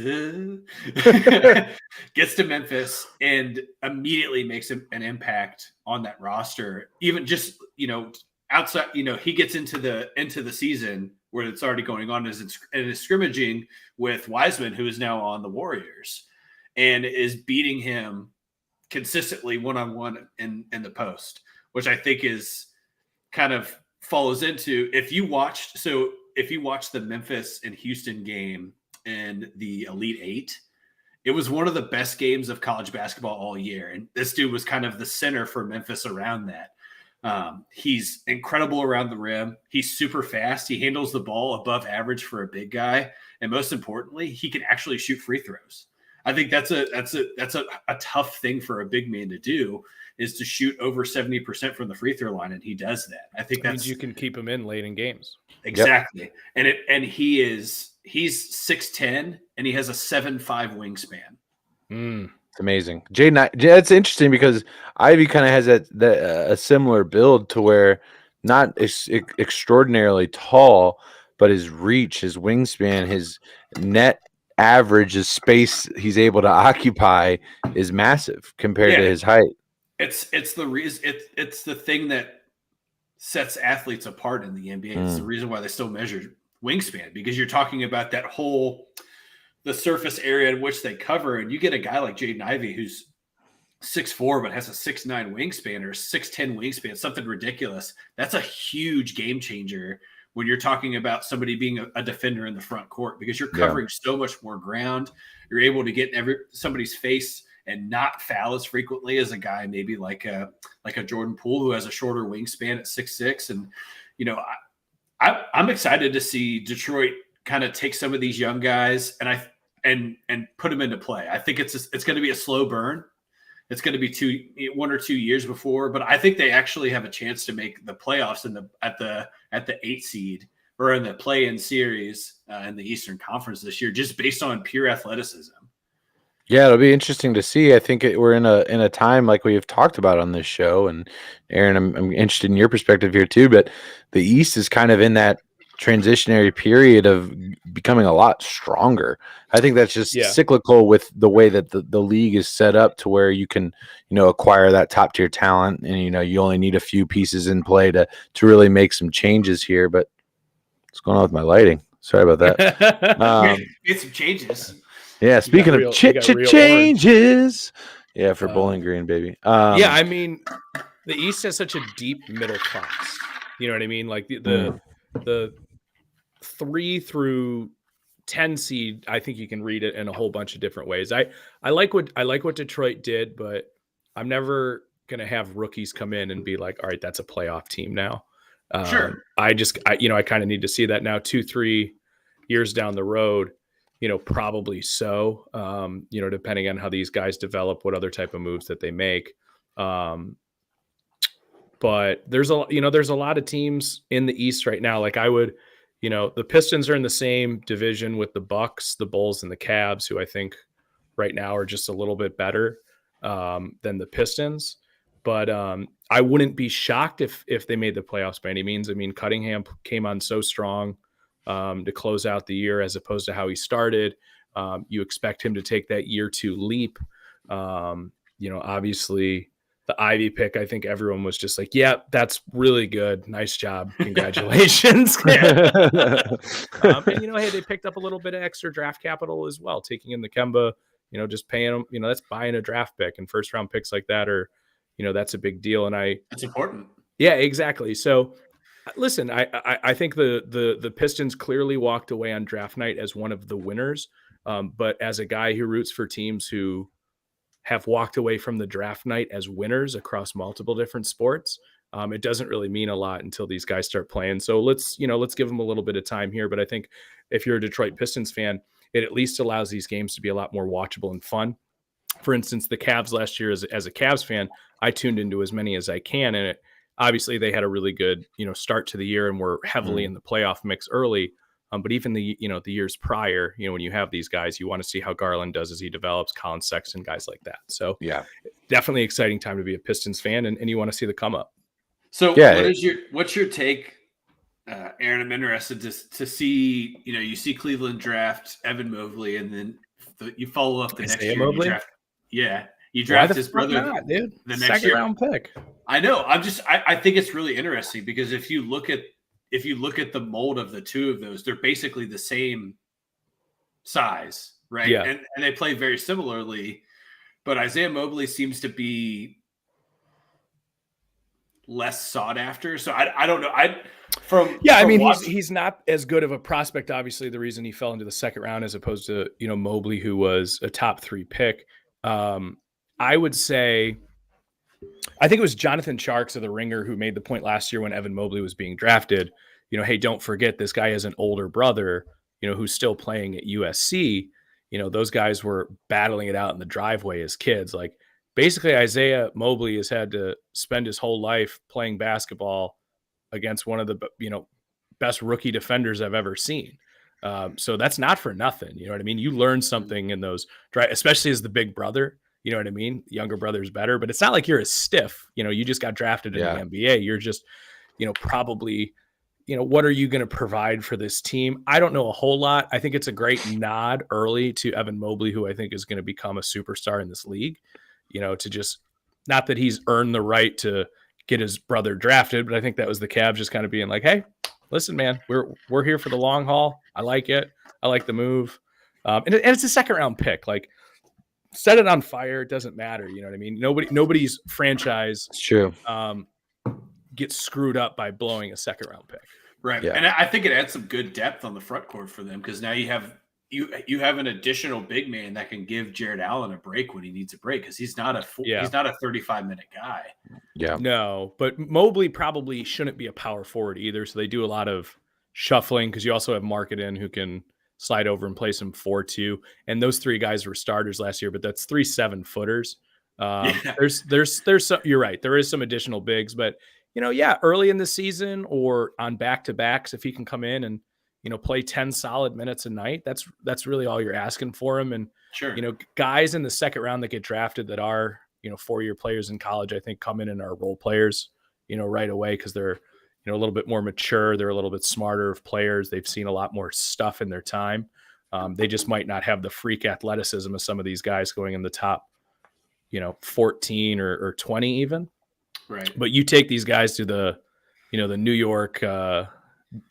Gets to Memphis and immediately makes an impact on that roster. Even just, outside, he gets into the season where it's already going on and is scrimmaging with Wiseman, who is now on the Warriors, and is beating him consistently one-on-one in the post, which I think is kind of follows into if you watched the Memphis and Houston game in the Elite Eight, it was one of the best games of college basketball all year. And this dude was kind of the center for Memphis around that. He's incredible around the rim. He's super fast. He handles the ball above average for a big guy. And most importantly, he can actually shoot free throws. I think that's a tough thing for a big man to do, is to shoot over 70% from the free throw line. And he does that. I think that means you can keep him in late in games. Exactly. Yep. And he's 6'10" and he has a 7'5" wingspan. It's amazing. It's interesting because Ivy kind of has a similar build to where not extraordinarily tall, but his reach, his wingspan, his net average, his space he's able to occupy is massive compared to his height. It's the reason. It's the thing that sets athletes apart in the NBA. It's the reason why they still measure wingspan, because you're talking about that whole the surface area in which they cover, and you get a guy like Jaden Ivey who's 6'4" but has a 6'9" wingspan or 6'10" wingspan, something ridiculous. That's a huge game changer when you're talking about somebody being a defender in the front court, because you're covering so much more ground. You're able to get in somebody's face not foul as frequently as a guy maybe like a Jordan Poole, who has a shorter wingspan at 6'6". And I'm excited to see Detroit kind of take some of these young guys and put them into play. I think it's going to be a slow burn. It's going to be 1 or 2 years before, but I think they actually have a chance to make the playoffs at the 8 seed or in the play-in series in the Eastern Conference this year, just based on pure athleticism. Yeah, it'll be interesting to see. I think we're in a time like we've talked about on this show, and Aaron, I'm interested in your perspective here too. But the East is kind of in that transitionary period of becoming a lot stronger. I think that's just cyclical with the way that the league is set up to where you can, acquire that top tier talent, and you only need a few pieces in play to really make some changes here. But what's going on with my lighting? Sorry about that. Get some changes. Yeah, speaking of changes, for Bowling Green, baby. I mean, the East has such a deep middle class. You know what I mean? Like the 3 through 10 seed, I think you can read it in a whole bunch of different ways. I like what Detroit did, but I'm never gonna have rookies come in and be like, all right, that's a playoff team now. Sure. I kind of need to see that now 2-3 years down the road. Probably so, depending on how these guys develop, what other type of moves that they make. But there's a lot of teams in the East right now. Like the Pistons are in the same division with the Bucks, the Bulls, and the Cavs, who I think right now are just a little bit better than the Pistons. But I wouldn't be shocked if they made the playoffs by any means. I mean, Cunningham came on so strong to close out the year as opposed to how he started. You expect him to take that year 2 leap. Obviously the Ivy pick, I think everyone was just like, yeah, that's really good. Nice job. Congratulations. And hey, they picked up a little bit of extra draft capital as well, taking in the Kemba, just paying them, that's buying a draft pick, and first round picks like that are, that's a big deal. And that's important. Yeah, exactly. So listen, I think the Pistons clearly walked away on draft night as one of the winners. But as a guy who roots for teams who have walked away from the draft night as winners across multiple different sports, it doesn't really mean a lot until these guys start playing. So let's give them a little bit of time here. But I think if you're a Detroit Pistons fan, it at least allows these games to be a lot more watchable and fun. For instance, the Cavs last year, as a Cavs fan, I tuned into as many as I can, and obviously they had a really good, start to the year and were heavily in the playoff mix early. But even the years prior, when you have these guys, you want to see how Garland does as he develops, Colin Sexton, guys like that. So yeah, definitely exciting time to be a Pistons fan, and you want to see the come up. So what's your take, Aaron? I'm interested to see, you see Cleveland draft Evan Mobley, and then you follow up the next year. Mobley? You draft his brother, not, dude. The next year. Round pick. I know. I think it's really interesting because if you look at the mold of the two of those, they're basically the same size, right? Yeah. And they play very similarly, but Isaiah Mobley seems to be less sought after. So I don't know. He's not as good of a prospect. Obviously, the reason he fell into the second round as opposed to, Mobley, who was a top 3 pick. I would say, I think it was Jonathan Sharks of The Ringer who made the point last year when Evan Mobley was being drafted, hey, don't forget this guy has an older brother, who's still playing at USC. Those guys were battling it out in the driveway as kids. Like, basically Isaiah Mobley has had to spend his whole life playing basketball against one of the, best rookie defenders I've ever seen. So that's not for nothing. You know what I mean? You learn something in those, especially as the big brother. You know what I mean? The younger brother's better, but it's not like you're a stiff. You just got drafted in the NBA. You're just, probably, what are you going to provide for this team? I don't know a whole lot. I think it's a great nod early to Evan Mobley, who I think is going to become a superstar in this league. To just, not that he's earned the right to get his brother drafted, but I think that was the Cavs just kind of being like, hey, listen, man, we're here for the long haul. I like it. I like the move. And it's a second round pick. Like, set it on fire. It doesn't matter. You know what I mean? Nobody's franchise gets screwed up by blowing a second round pick. Right. Yeah. And I think it adds some good depth on the front court for them, because now you have you have an additional big man that can give Jared Allen a break when he needs a break, because he's not a 35-minute guy. Yeah, no, but Mobley probably shouldn't be a power forward either. So they do a lot of shuffling, because you also have Markkanen who can slide over and play some 4-2, and those 3 guys were starters last year. But that's 3 7-footers. There's some, you're right. There is some additional bigs, but early in the season or on back-to-backs, if he can come in and play 10 solid minutes a night, that's really all you're asking for him. And sure, guys in the second round that get drafted that are 4-year players in college, I think come in and are role players right away, because they're a little bit more mature, they're a little bit smarter of players, they've seen a lot more stuff in their time. They just might not have the freak athleticism of some of these guys going in the top 14 or 20 even. Right. But you take these guys to the the New York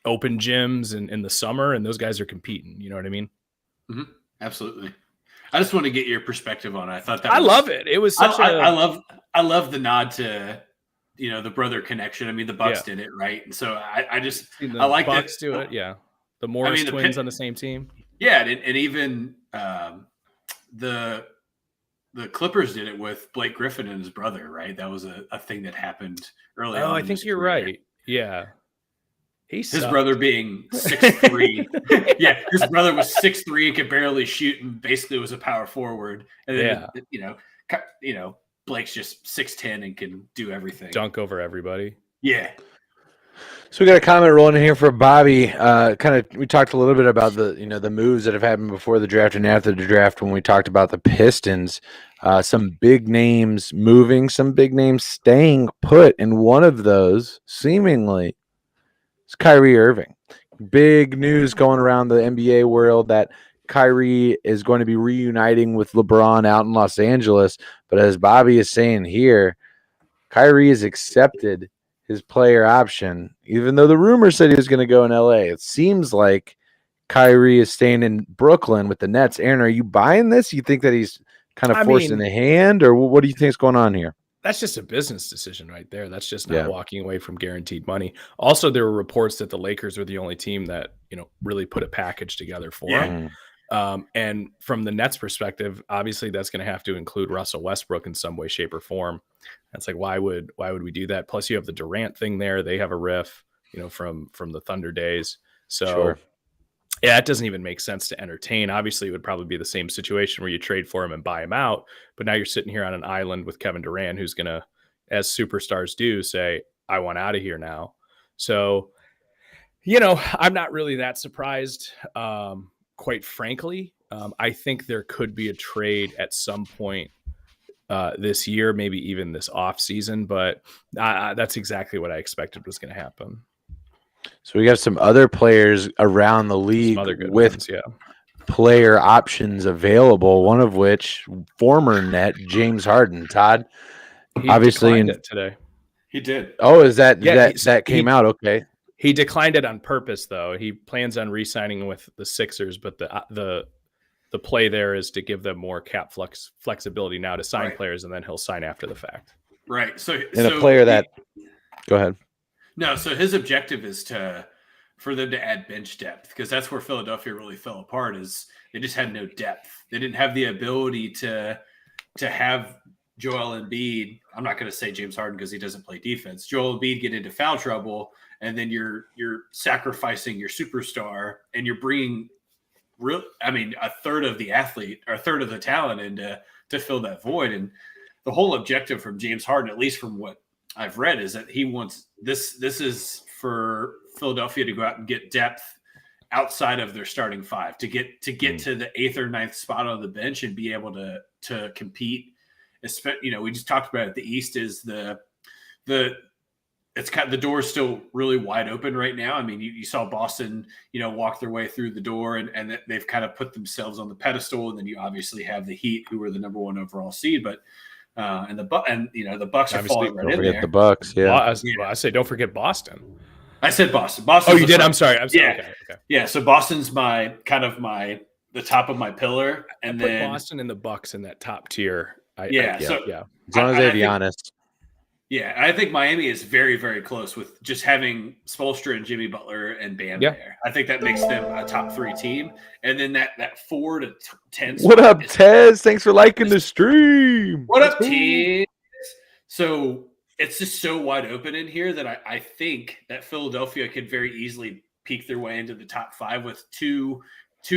open gyms in the summer, and those guys are competing. You know what I mean? Mm-hmm. Absolutely. I just want to get your perspective on it. I thought that I love it. It was such I love the nod to the brother connection. I mean, the Bucks did it, right? And so I like Bucks that. Do it. Yeah. The Morris twins on the same team. Yeah. And even the Clippers did it with Blake Griffin and his brother, right? That was a thing that happened early on. I think you're right. Yeah. His brother being 6'3". Yeah, his brother was 6'3" and could barely shoot, and basically was a power forward. And then Blake's just 6'10" and can do everything, dunk over everybody. Yeah. So we got a comment rolling in here for Bobby. We talked a little bit about the moves that have happened before the draft and after the draft. When we talked about the Pistons, some big names moving, some big names staying put, and one of those seemingly is Kyrie Irving. Big news going around the NBA world that Kyrie is going to be reuniting with LeBron out in Los Angeles. But as Bobby is saying here, Kyrie has accepted his player option, even though the rumor said he was going to go in LA. It seems like Kyrie is staying in Brooklyn with the Nets. Aaron, are you buying this? You think that he's kind of forcing the hand, or what do you think is going on here? That's just a business decision right there. That's just not walking away from guaranteed money. Also, there were reports that the Lakers were the only team that, really put a package together for him. And from the Nets perspective, obviously that's going to have to include Russell Westbrook in some way, shape, or form. That's like, why would we do that? Plus you have the Durant thing there. They have a riff, from the Thunder days. So sure. Yeah, it doesn't even make sense to entertain. Obviously, it would probably be the same situation where you trade for him and buy him out. But now you're sitting here on an island with Kevin Durant, who's going to, as superstars do, say, I want out of here now. So, I'm not really that surprised, quite frankly. I think there could be a trade at some point this year, maybe even this off season. But that's exactly what I expected was going to happen. So we got some other players around the league with player options available, one of which former Net James Harden. Todd, he obviously it today. He did. Oh, is that that came out? Okay. He declined it on purpose, though. He plans on re-signing with the Sixers, but the play there is to give them more cap flexibility now to sign players, and then he'll sign after the fact. Right. So a player that go ahead. No, so his objective is for them to add bench depth, because that's where Philadelphia really fell apart. Is they just had no depth. They didn't have the ability to have Joel Embiid. I'm not going to say James Harden because he doesn't play defense. Joel Embiid get into foul trouble, and then you're sacrificing your superstar, and you're bringing a third of the athlete or a third of the talent in to fill that void. And the whole objective from James Harden, at least from what I've read, is that he wants this is for Philadelphia to go out and get depth outside of their starting five, to get to the 8th or 9th spot on the bench and be able to compete. We just talked about it. The East is it's kind of, the door is still really wide open right now. I mean, you saw Boston, walk their way through the door, and they've kind of put themselves on the pedestal. And then you obviously have the Heat, who were the number 1 overall seed, but the Bucks are falling right in there. Don't forget the Bucks. Yeah. I say don't forget Boston. I said Boston. Oh, you did? I'm sorry. Yeah. Okay. Yeah. So Boston's the top of my pillar, and then Boston and the Bucks in that top tier. As long as they have Giannis. Yeah, I think Miami is very, very close with just having Spoelstra and Jimmy Butler and Bam there. I think that makes them a top 3 team. And then that 4 to 10. What up, Tez? Thanks for liking the stream. What up, Tez? So it's just so wide open in here that I think that Philadelphia could very easily peek their way into the top 5 with two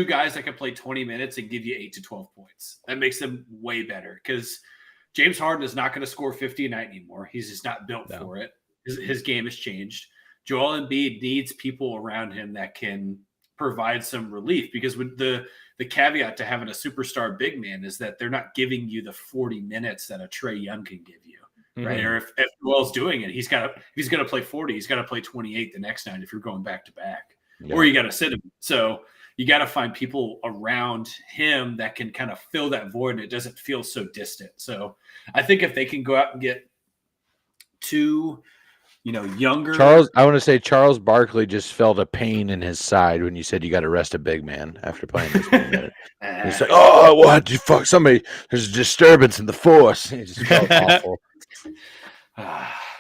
guys that can play 20 minutes and give you 8 to 12 points. That makes them way better because James Harden is not going to score 50 a night anymore. He's just not built for it. His game has changed. Joel Embiid needs people around him that can provide some relief because with the caveat to having a superstar big man is that they're not giving you the 40 minutes that a Trae Young can give you, right? Or if Joel's doing it, he's going to play 40. He's got to play 28 the next night if you're going back to back, or you got to sit him. So you got to find people around him that can kind of fill that void and it doesn't feel so distant. So I think if they can go out and get 2, younger. I want to say Charles Barkley just felt a pain in his side when you said you got to rest a big man after playing this minute. He's like, oh, what? You fuck somebody. There's a disturbance in the force. He just felt awful.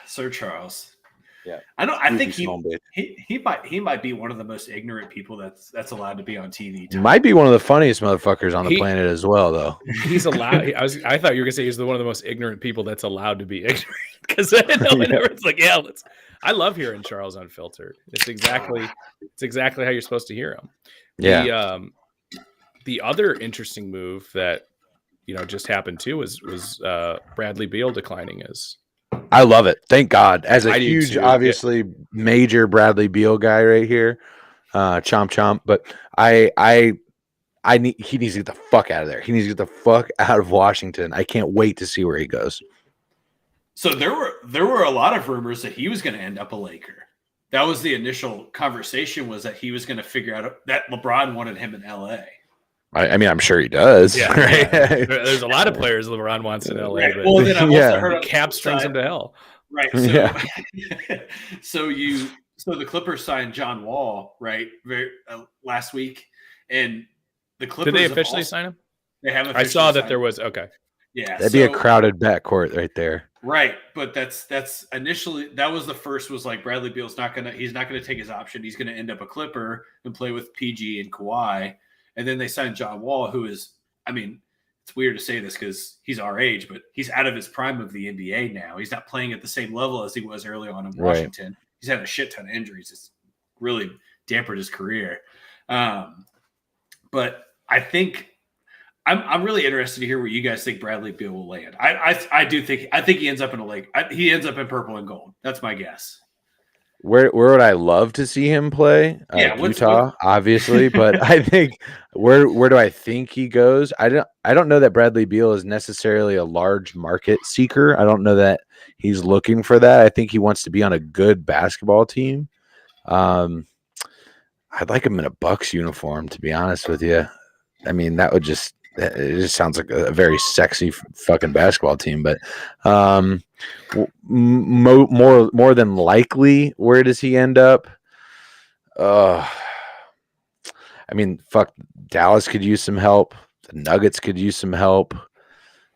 Sir Charles. Yeah, I think he might be one of the most ignorant people that's allowed to be on TV. Might be one of the funniest motherfuckers on the planet as well, though. He's allowed. I thought you were gonna say he's one of the most ignorant people that's allowed to be ignorant because it's like, I love hearing Charles Unfiltered. It's exactly how you're supposed to hear him. Yeah. The other interesting move that just happened too was Bradley Beal declining his. I love it. Thank God. As a huge, obviously major Bradley Beal guy right here, chomp. But he needs to get the fuck out of there. He needs to get the fuck out of Washington. I can't wait to see where he goes. So there were a lot of rumors that he was going to end up a Laker. That was the initial conversation, was that he was going to figure out that LeBron wanted him in LA. I mean, I'm sure he does. Yeah, right? There's a lot of players LeBron wants in LA. Right. But well, then I also heard cap strings him to hell. Right. So, so the Clippers signed John Wall, right? Last week, and the Clippers. Did they officially sign him? They haven't. I saw that there was Yeah, that'd be a crowded backcourt right there. Right, but that's initially that was the first was like Bradley Beal's he's not gonna take his option. He's gonna end up a Clipper and play with PG and Kawhi. And then they signed John Wall, who is, I mean, it's weird to say this because he's our age, but he's out of his prime of the NBA now. He's not playing at the same level as he was early on in Washington. Right. He's had a shit ton of injuries. It's really dampened his career. But I think I'm really interested to hear where you guys think Bradley Beal will land. I think he ends up in a lake. He ends up in purple and gold. That's my guess. Where would I love to see him play? Utah, obviously, but I think where do I think he goes? I don't know that Bradley Beal is necessarily a large market seeker. I don't know that he's looking for that. I think he wants to be on a good basketball team. I'd like him in a Bucks uniform, to be honest with you. I mean, it just sounds like a very sexy fucking basketball team, but more than likely, where does he end up? I mean, fuck, Dallas could use some help. The Nuggets could use some help.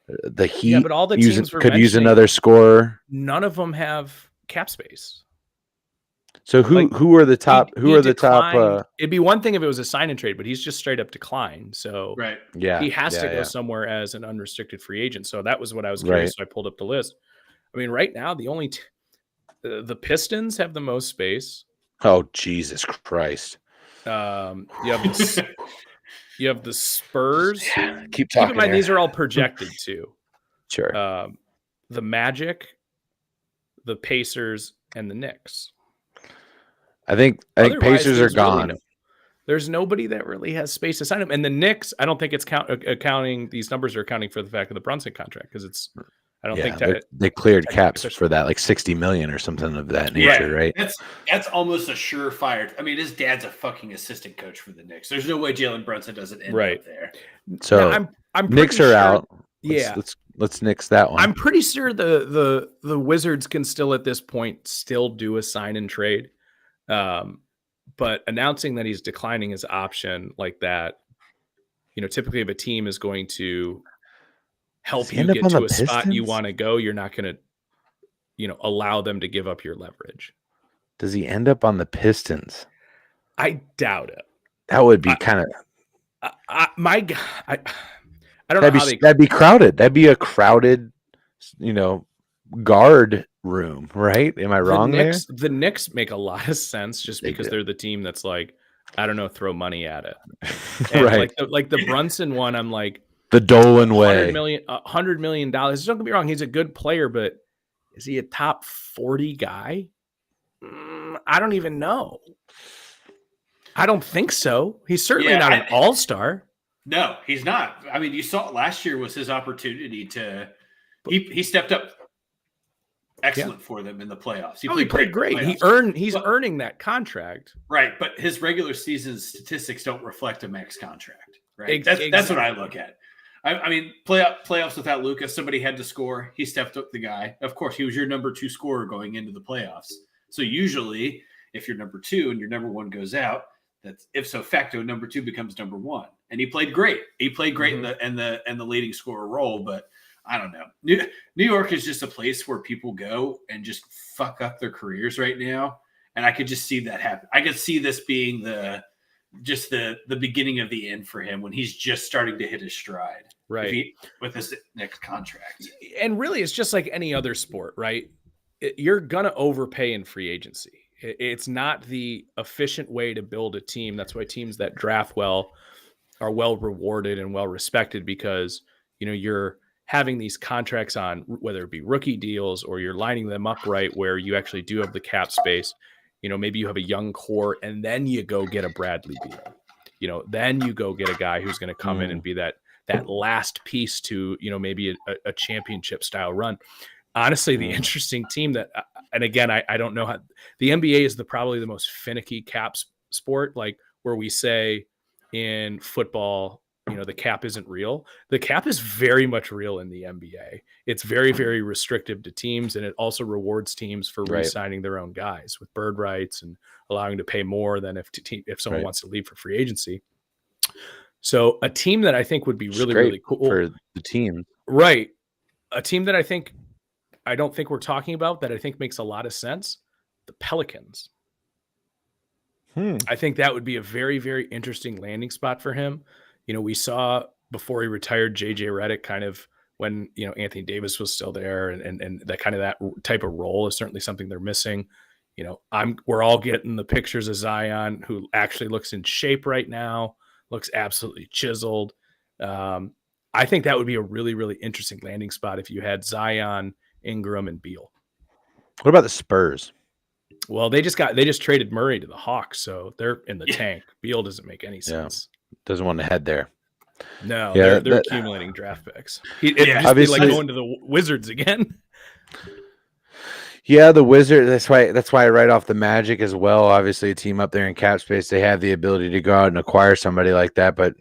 The Heat but all the teams could use another scorer. None of them have cap space. So who are the top? It'd be one thing if it was a sign and trade, but he's just straight up declined. So right, he has to go somewhere as an unrestricted free agent. So that was what I was curious. So I pulled up the list. I mean, right now the only the Pistons have the most space. Oh Jesus Christ! You have the Spurs. Yeah, keep talking. Keep in mind, these are all projected too. Sure. The Magic, the Pacers, and the Knicks. I think Pacers are gone. There's nobody that really has space to sign him. And the Knicks, I don't think it's accounting. These numbers are accounting for the fact of the Brunson contract because it's. I don't think they cleared caps for that, like $60 million or something of that nature, right? That's almost a surefire. I mean, his dad's a fucking assistant coach for the Knicks. There's no way Jalen Brunson doesn't end up there. So I'm Knicks are out. Let's nix that one. I'm pretty sure the Wizards can still at this point do a sign and trade. But announcing that he's declining his option like that, typically if a team is going to help you get to a spot you want to go, you're not going to allow them to give up your leverage. Does he end up on the Pistons? I doubt it. That would be kind of I don't know how that'd be crowded. That'd be a crowded, guard room, right? Am I wrong there? The Knicks make a lot of sense just because they're the team that's like, I don't know, throw money at it. Right. Like the Brunson one, I'm like, the Dolan way. $100 million. Don't get me wrong, he's a good player, but is he a top 40 guy? I don't even know. I don't think so. He's certainly not an all-star. No, he's not. I mean, you saw last year was his opportunity to. He stepped up excellent for them in the playoffs. He played great. He's earning that contract. Right, but his regular season statistics don't reflect a max contract. Right, that's what I look at. I mean, playoffs without Luka, somebody had to score. He stepped up the guy. Of course, he was your number 2 scorer going into the playoffs. So usually, if you're number 2 and your number 1 goes out, that's ipso facto number 2 becomes number 1. And he played great. He played great in the leading scorer role. But I don't know. New York is just a place where people go and just fuck up their careers right now. And I could just see that happen. I could see this being the beginning of the end for him when he's just starting to hit his stride. Right. With his next contract. And really, it's just like any other sport, right? You're going to overpay in free agency. It's not the efficient way to build a team. That's why teams that draft well are well rewarded and well respected, because, you're having these contracts on, whether it be rookie deals or you're lining them up right where you actually do have the cap space. Maybe you have a young core and then you go get a Bradley Beal. Then you go get a guy who's going to come in and be that last piece to, maybe a championship style run. Honestly, the interesting team that, and again, I don't know how the NBA is probably the most finicky cap sport, like where we say in football, the cap isn't real. The cap is very much real in the NBA. It's very, very restrictive to teams, and it also rewards teams for re-signing their own guys with bird rights and allowing to pay more than if someone wants to leave for free agency. So a team that I think would be really, really cool for the team. Right. A team that I don't think we're talking about that I think makes a lot of sense. The Pelicans. I think that would be a very, very interesting landing spot for him. We saw before he retired, JJ Redick kind of when, Anthony Davis was still there and that kind of that type of role is certainly something they're missing. We're all getting the pictures of Zion, who actually looks in shape right now, looks absolutely chiseled. I think that would be a really, really interesting landing spot if you had Zion, Ingram, and Beal. What about the Spurs? Well, they just traded Murray to the Hawks, so they're in the tank. Beal doesn't make any sense. Doesn't want to head there. No, they're accumulating draft picks. Obviously, like going to the Wizards again. Yeah, the Wizards. That's why I write off the Magic as well. Obviously, a team up there in cap space, they have the ability to go out and acquire somebody like that. But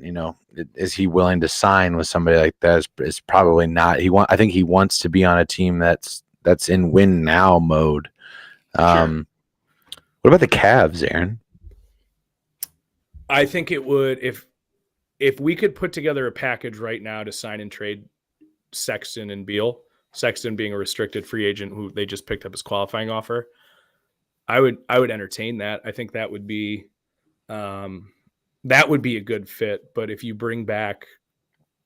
is he willing to sign with somebody like that? Is probably not. I think he wants to be on a team that's in win now mode. Sure. What about the Cavs, Aaron? I think it would if we could put together a package right now to sign and trade Sexton and Beal. Sexton being a restricted free agent who they just picked up his qualifying offer. I would entertain that. I think that would be a good fit. But if you bring back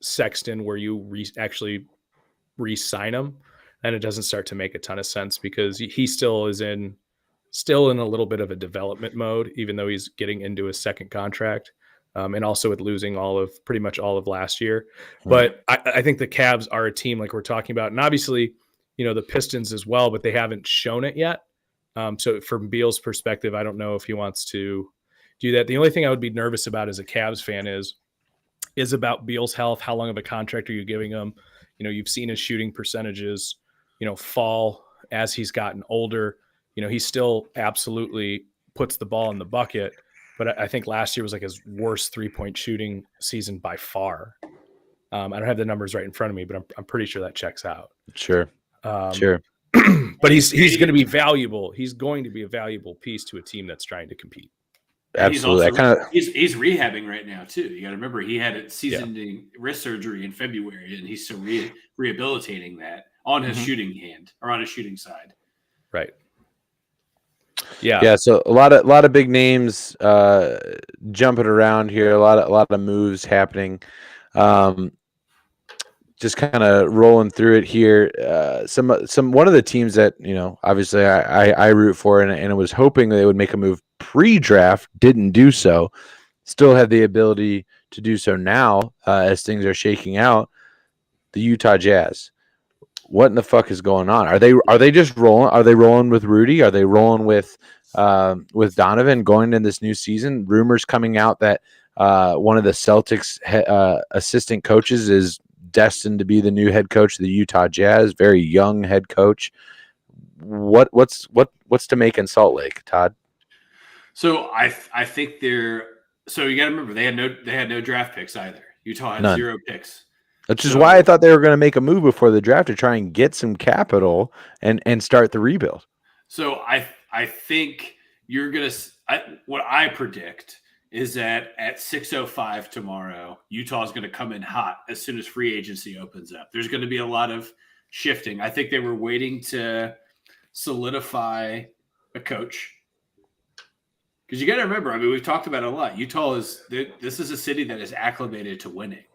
Sexton where you actually re-sign him, then it doesn't start to make a ton of sense because he still is in a little bit of a development mode, even though he's getting into his second contract. And also with losing pretty much all of last year. But I think the Cavs are a team like we're talking about. And obviously, the Pistons as well, but they haven't shown it yet. So from Beal's perspective, I don't know if he wants to do that. The only thing I would be nervous about as a Cavs fan is about Beal's health. How long of a contract are you giving him? You've seen his shooting percentages, fall as he's gotten older. He still absolutely puts the ball in the bucket. But I think last year was like his worst 3-point shooting season by far. I don't have the numbers right in front of me, but I'm pretty sure that checks out. Sure. But he's going to be valuable. He's going to be a valuable piece to a team that's trying to compete. Absolutely. He's rehabbing right now too. You got to remember he had a season-ending wrist surgery in February, and he's still rehabilitating that on his shooting hand or on his shooting side. Right. Yeah. Yeah. So a lot of big names jumping around here. A lot of moves happening. Just kind of rolling through it here. One of the teams that obviously I root for and I was hoping they would make a move pre-draft, didn't do so. Still have the ability to do so now as things are shaking out. The Utah Jazz. What in the fuck is going on? Are they just rolling? Are they rolling with Rudy? Are they rolling with Donovan going in this new season? Rumors coming out that one of the Celtics assistant coaches is destined to be the new head coach of the Utah Jazz. Very young head coach. What's to make in Salt Lake, Todd? So I think so you got to remember they had no draft picks either. Utah had 0 picks. Which is why I thought they were going to make a move before the draft to try and get some capital and start the rebuild. So I think you're going to what I predict is that at 6:05 tomorrow, Utah is going to come in hot as soon as free agency opens up. There's going to be a lot of shifting. I think they were waiting to solidify a coach. Because you got to remember, I mean, we've talked about it a lot. Utah this is a city that is acclimated to winning,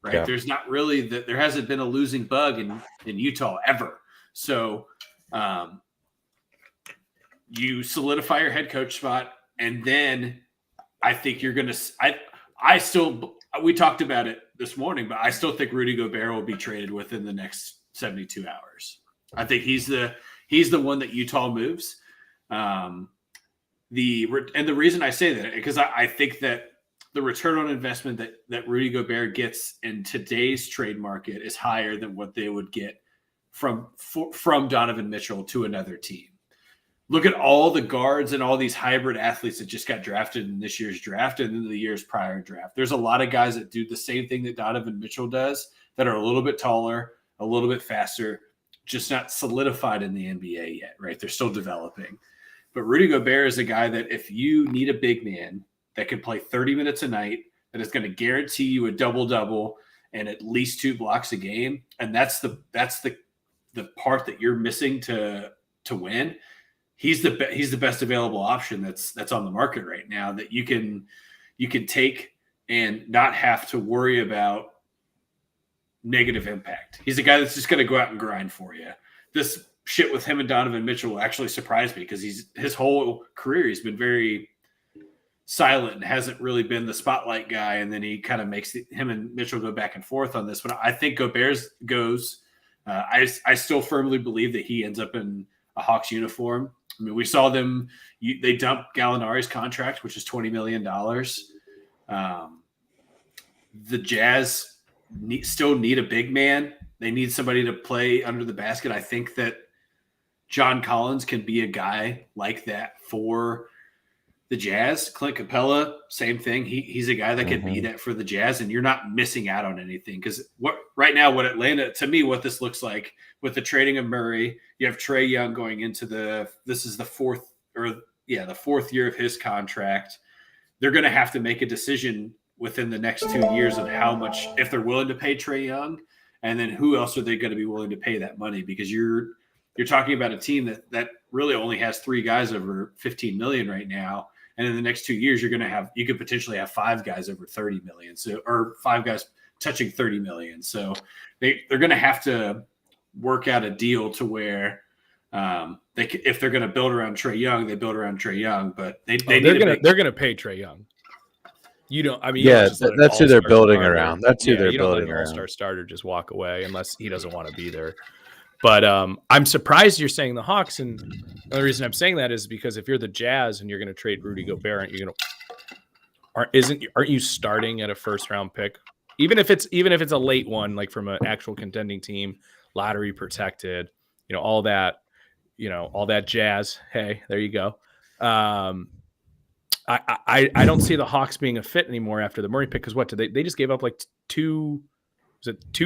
right? Yeah. There's not really there hasn't been a losing bug in Utah ever. So you solidify your head coach spot, and then I think you're going to we talked about it this morning, but I still think Rudy Gobert will be traded within the next 72 hours. I think he's the one that Utah moves. The reason I say that because I think that the return on investment that Rudy Gobert gets in today's trade market is higher than what they would get from Donovan Mitchell to another team. Look at all the guards and all these hybrid athletes that just got drafted in this year's draft and in the years prior draft. There's a lot of guys that do the same thing that Donovan Mitchell does that are a little bit taller, a little bit faster, just not solidified in the NBA yet, right? They're still developing. But Rudy Gobert is a guy that if you need a big man that can play 30 minutes a night, that is going to guarantee you a double-double and at least 2 blocks a game, and that's the part that you're missing to win. He's the best available option that's on the market right now that you can take and not have to worry about negative impact. He's a guy that's just going to go out and grind for you. This shit with him and Donovan Mitchell actually surprised me because his whole career he's been very silent and hasn't really been the spotlight guy, and then he kind of makes him and Mitchell go back and forth on this. But I think Gobert goes. I still firmly believe that he ends up in a Hawks uniform. I mean, we saw them. They dumped Gallinari's contract, which is $20 million. The Jazz still need a big man. They need somebody to play under the basket. I think that John Collins can be a guy like that for the Jazz. Clint Capella, same thing. He's a guy that can be that for the Jazz, and you're not missing out on anything. Because right now, what Atlanta, to me, what this looks like with the trading of Murray, you have Trae Young going into the fourth year of his contract. They're going to have to make a decision within the next 2 years of how much, if they're willing to pay Trae Young, and then who else are they going to be willing to pay that money? Because you're talking about a team that really only has 3 guys over 15 million right now. And in the next 2 years, you could potentially have 5 guys over 30 million. So, or 5 guys touching 30 million. So they're going to have to work out a deal to where if they're going to build around Trae Young, they build around Trae Young, but they're going to pay Trae Young. You don't. I mean, that's who they're building around. That's who they're building around. All-star starter just walk away unless he doesn't want to be there. But I'm surprised you're saying the Hawks, and the only reason I'm saying that is because if you're the Jazz and you're going to trade Rudy Gobert, aren't you starting at a first-round pick, even if it's a late one, like from an actual contending team, lottery protected, all that jazz. Hey, there you go. I don't see the Hawks being a fit anymore after the Murray pick because what did they just gave up like 2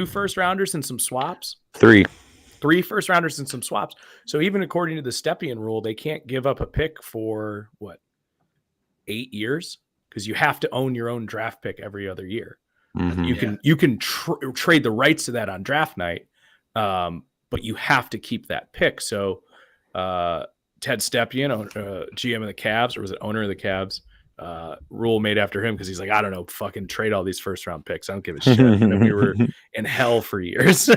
first rounders and some swaps? 3 first rounders and some swaps. So even according to the Stepien rule, they can't give up a pick for 8 years because you have to own your own draft pick every other year. Mm-hmm. You can trade the rights to that on draft night, but you have to keep that pick. So Ted Stepien, GM of the Cavs, or was it owner of the Cavs? Rule made after him because he's like, I don't know, fucking trade all these first round picks. I don't give a shit. And then we were in hell for years.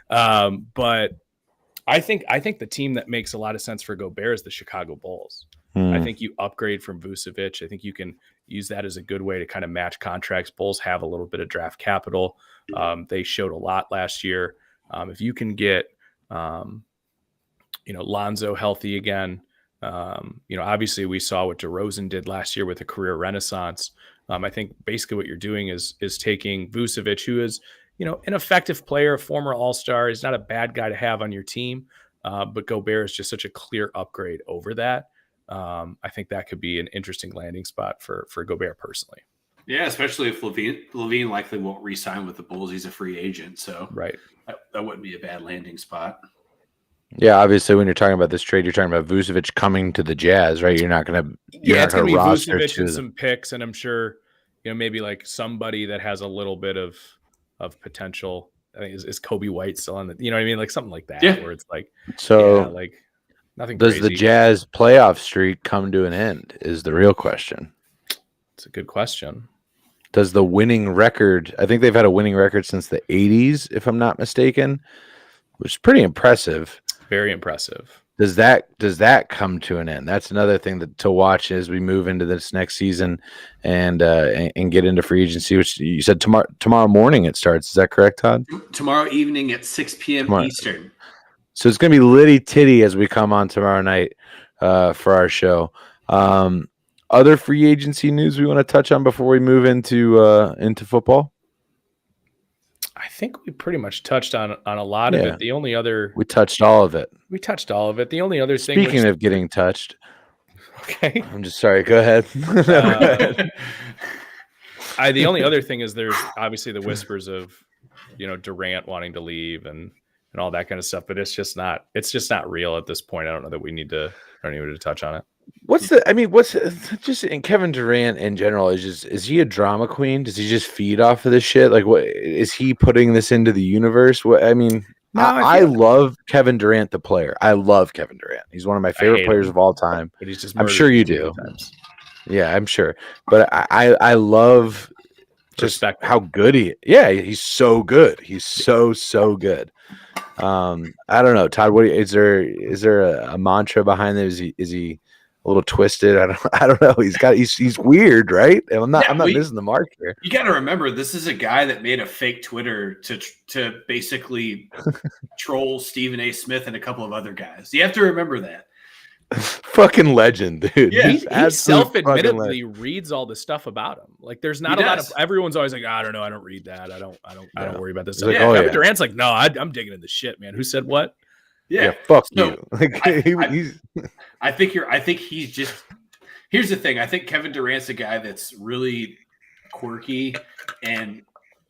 But I think the team that makes a lot of sense for Gobert is the Chicago Bulls. I think you upgrade from Vucevic. I think you can use that as a good way to kind of match contracts. Bulls have a little bit of draft capital. They showed a lot last year. If you can get, Lonzo healthy again, obviously we saw what DeRozan did last year with a career renaissance. I think basically what you're doing is taking Vucevic, who is, an effective player, a former All-Star. He's not a bad guy to have on your team, but Gobert is just such a clear upgrade over that. I think that could be an interesting landing spot for Gobert personally. Yeah, especially if Levine likely won't re-sign with the Bulls. He's a free agent, so right, that wouldn't be a bad landing spot. Yeah, obviously, when you're talking about this trade, you're talking about Vucevic coming to the Jazz, right? You're not going to. Yeah, it's going to be Vucevic and some picks, and I'm sure, maybe like somebody that has a little bit of potential. I think is Kobe White still on the? You know what I mean? Like something like that, where it's like like nothing. Does crazy. The Jazz playoff streak come to an end? Is the real question. It's a good question. Does the winning record? I think they've had a winning record since the '80s, if I'm not mistaken, which is pretty impressive. Very impressive. Does that come to an end? That's another thing to watch as we move into this next season and get into free agency, which you said tomorrow morning it starts. Is that correct, Todd? Tomorrow evening at 6 p.m. Eastern. So it's going to be litty titty as we come on tomorrow night for our show. Other free agency news we want to touch on before we move into football? I think we pretty much touched on a lot of it. The only other we touched all of it. The only other thing. Speaking of getting touched, okay. I'm just sorry. Go ahead. The only other thing is there's obviously the whispers of Durant wanting to leave and all that kind of stuff, but it's just not real at this point. I don't know that we need to touch on it. What's just in Kevin Durant in general is he a drama queen? Does he just feed off of this shit? Like, what is he putting this into the universe? I love Kevin Durant, the player. I love Kevin Durant. He's one of my favorite players of all time. But he's just I'm sure you do. Yeah, I'm sure. But I love just how good he is. Yeah, he's so good. He's so good. I don't know, Todd. What is there a mantra behind it? Is he a little twisted? I don't know. He's weird, right? I'm not missing the mark here. You got to remember, this is a guy that made a fake Twitter to basically troll Stephen A. Smith and a couple of other guys. You have to remember that. Fucking legend, dude. Yeah, he self-admittedly reads all the stuff about him. Like, there's not a lot of. Everyone's always like, I don't know, I don't read that. I don't worry about this. Like, Kevin Durant's like, no, I'm digging in the shit, man. Who said what? Yeah, fuck you. I think he's just. Here's the thing. I think Kevin Durant's a guy that's really quirky, and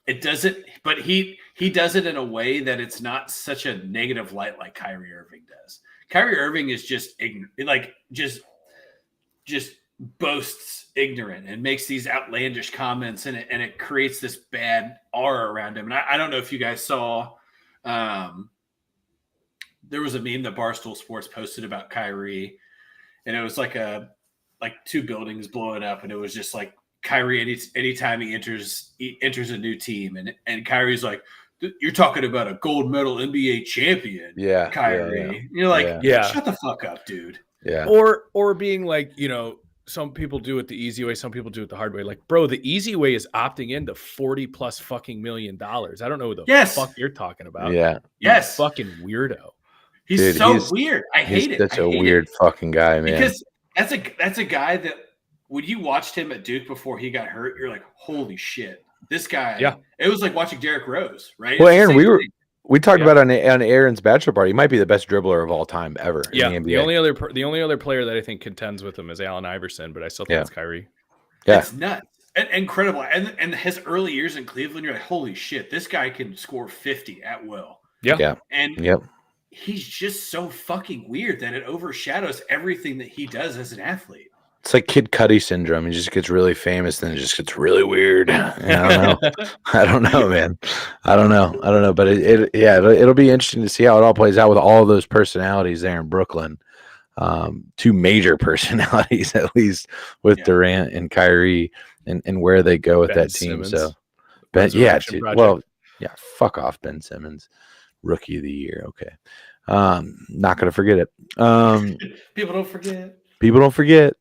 it doesn't. But he does it in a way that it's not such a negative light like Kyrie Irving does. Kyrie Irving is just ignorant, like just boasts ignorant and makes these outlandish comments, and it creates this bad aura around him. And I don't know if you guys saw, there was a meme that Barstool Sports posted about Kyrie, and it was like two buildings blowing up, and it was just like Kyrie anytime he enters a new team, and Kyrie's like, you're talking about a gold medal NBA champion, Kyrie. Yeah. You're like, shut the fuck up, dude. Yeah. Or being like, some people do it the easy way, some people do it the hard way. Like, bro, the easy way is opting into $40+ fucking $million. I don't know what the fuck you're talking about. Yeah. Yes. Fucking weirdo. He's weird. I hate it. That's a weird fucking guy, man. Because that's a guy that when you watched him at Duke before he got hurt, you're like, holy shit. This guy, it was like watching Derrick Rose, right? Well, Aaron, we talked about on Aaron's bachelor party. He might be the best dribbler of all time ever. Yeah, in the NBA. The only other player that I think contends with him is Allen Iverson, but I still think it's Kyrie. Yeah, it's nuts and incredible. And his early years in Cleveland, you're like, holy shit, this guy can score 50 at will. Yeah, and he's just so fucking weird that it overshadows everything that he does as an athlete. It's like Kid Cudi syndrome. He just gets really famous, then it just gets really weird. I don't know. I don't know, man. I don't know. But it'll be interesting to see how it all plays out with all those personalities there in Brooklyn. Two major personalities, at least, with Durant and Kyrie, and where they go with that team. Simmons. So, fuck off, Ben Simmons, Rookie of the Year. Okay, not gonna forget it. People don't forget. People don't forget.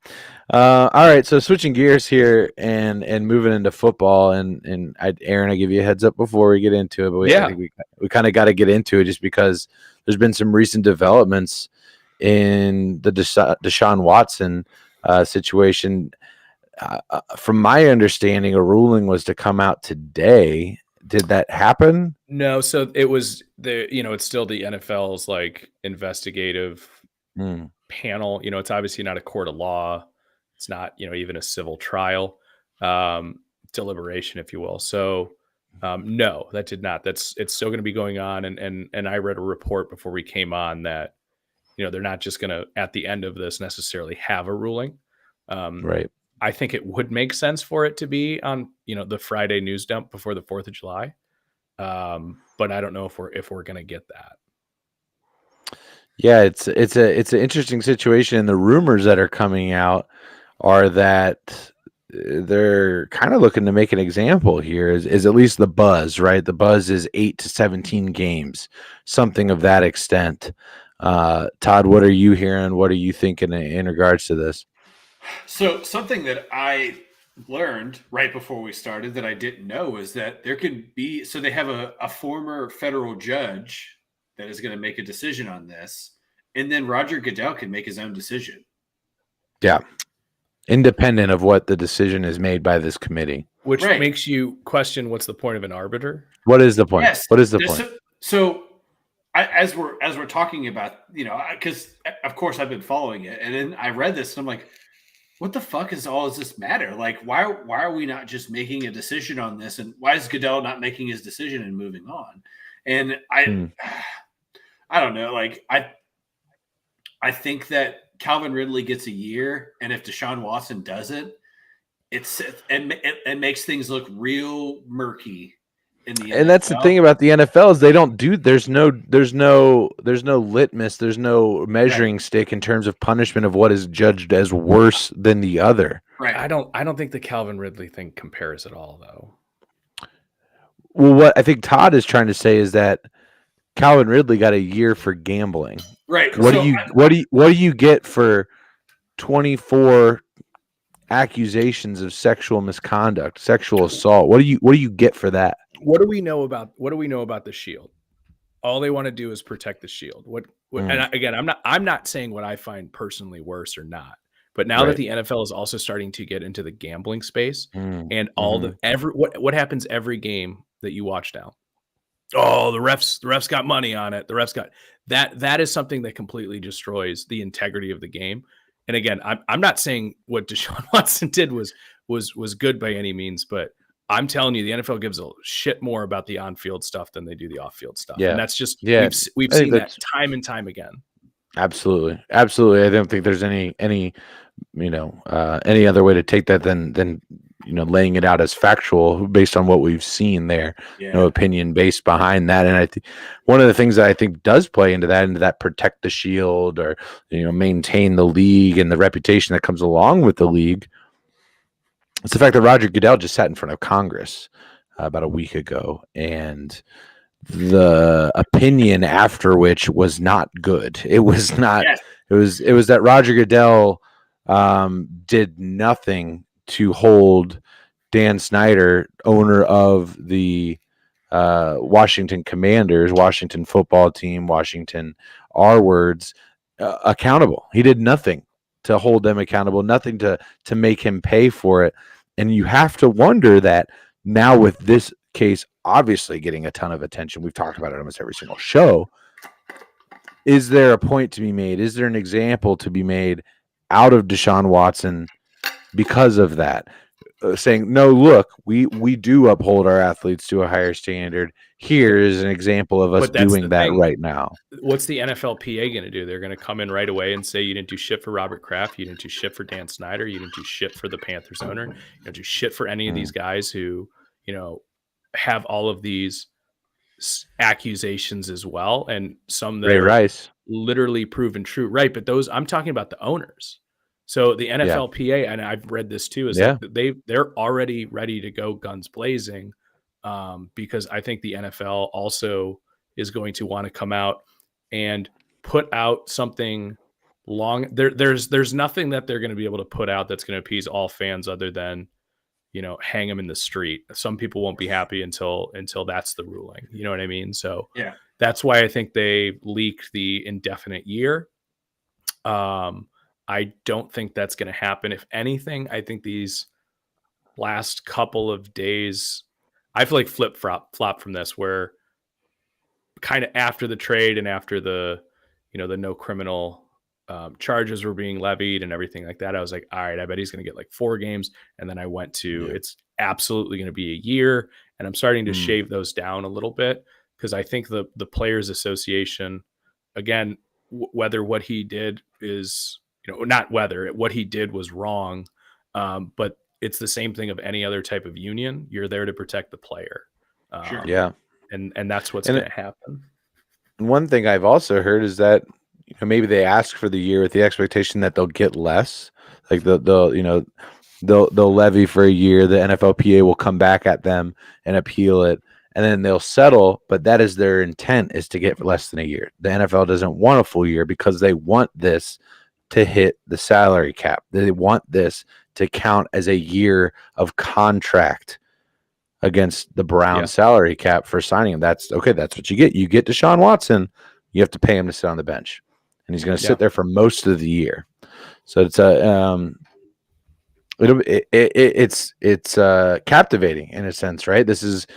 All right, so switching gears here and moving into football, and Aaron, I give you a heads up before we get into it, but I think we kind of got to get into it just because there's been some recent developments in the Deshaun Watson situation. From my understanding, a ruling was to come out today. Did that happen? No, so it was it's still the NFL's like investigative panel. It's obviously not a court of law. It's not, even a civil trial, deliberation, if you will. So no, that did not. It's still going to be going on. And I read a report before we came on that, they're not just going to, at the end of this, necessarily have a ruling. Right. I think it would make sense for it to be on, the Friday news dump before the 4th of July. But I don't know if we're going to get that. Yeah, it's an interesting situation, and the rumors that are coming out are that they're kind of looking to make an example here. Is at least the buzz, right? The buzz is 8 to 17 games, something of that extent. Todd, what are you hearing? What are you thinking in regards to this? So something that I learned right before we started that I didn't know is that there could be, so they have a former federal judge that is going to make a decision on this, and then Roger Goodell can make his own decision. Yeah. Independent of what the decision is made by this committee. Which makes you question what's the point of an arbiter? What is the point? Yes. What is the point? So as we're talking about, because of course I've been following it, and then I read this and I'm like, what the fuck does this matter? Like, why are we not just making a decision on this? And why is Goodell not making his decision and moving on? And I don't know. Like, I think that Calvin Ridley gets a year, and if Deshaun Watson doesn't, it makes things look real murky in the NFL. And that's the thing about the NFL is they don't do. There's no litmus. There's no measuring stick in terms of punishment of what is judged as worse than the other. Right. I don't think the Calvin Ridley thing compares at all, though. Well, what I think Todd is trying to say is that Calvin Ridley got a year for gambling. Right. What do you get for 24 accusations of sexual misconduct, sexual assault? What do you get for that? What do we know about the Shield? All they want to do is protect the Shield. And again, I'm not saying what I find personally worse or not. But now that the NFL is also starting to get into the gambling space and what happens every game that you watch now? Oh, the refs got money on it. The refs got that is something that completely destroys the integrity of the game. And again, I'm not saying what Deshaun Watson did was good by any means, but I'm telling you, the NFL gives a shit more about the on-field stuff than they do the off-field stuff. Yeah. And that's just we've seen that time and time again. Absolutely. I don't think there's any other way to take that than laying it out as factual based on what we've seen there. Yeah. No opinion based behind that. And I think one of the things that I think does play into that protect the Shield or maintain the league and the reputation that comes along with the league. It's the fact that Roger Goodell just sat in front of Congress about a week ago, and the opinion after which was not good. It was not. Yes. It was that Roger Goodell did nothing to hold Dan Snyder, owner of the Washington Commanders, Washington football team, Washington R-words, accountable. He did nothing to hold them accountable, nothing to make him pay for it. And you have to wonder that now with this case obviously getting a ton of attention, we've talked about it almost every single show, is there a point to be made? Is there an example to be made out of Deshaun Watson because of that? saying, no, look, we do uphold our athletes to a higher standard. Here is an example of us doing that right now. What's the NFLPA going to do? They're going to come in right away and say, you didn't do shit for Robert Kraft. You didn't do shit for Dan Snyder. You didn't do shit for the Panthers owner. You didn't do shit for any of these guys who, have all of these accusations as well. And some that are literally proven true. Right. But I'm talking about the owners. So the NFLPA, and I've read this too, is that they're already ready to go guns blazing, because I think the NFL also is going to want to come out and put out something long. There's nothing that they're going to be able to put out that's going to appease all fans other than, hang them in the street. Some people won't be happy until that's the ruling. You know what I mean? So that's why I think they leaked the indefinite year. I don't think that's going to happen. If anything, I think these last couple of days, I feel like flop from this, where kind of after the trade and after the no criminal charges were being levied and everything like that, I was like, all right, I bet he's going to get like 4 games. And then I went to, it's absolutely going to be a year. And I'm starting to shave those down a little bit, because I think the Players Association, again, whether what he did is, what he did was wrong. But it's the same thing of any other type of union. You're there to protect the player. Sure. Yeah. And that's what's going to happen. One thing I've also heard is that, maybe they ask for the year with the expectation that they'll get less. Like they'll levy for a year. The NFLPA will come back at them and appeal it, and then they'll settle. But that is their intent, is to get less than a year. The NFL doesn't want a full year because they want this to hit the salary cap. They want this to count as a year of contract against the Browns salary cap for signing him. That's what you get. You get Deshaun Watson, you have to pay him to sit on the bench, and he's going to sit there for most of the year. So it's it's captivating in a sense, right? This is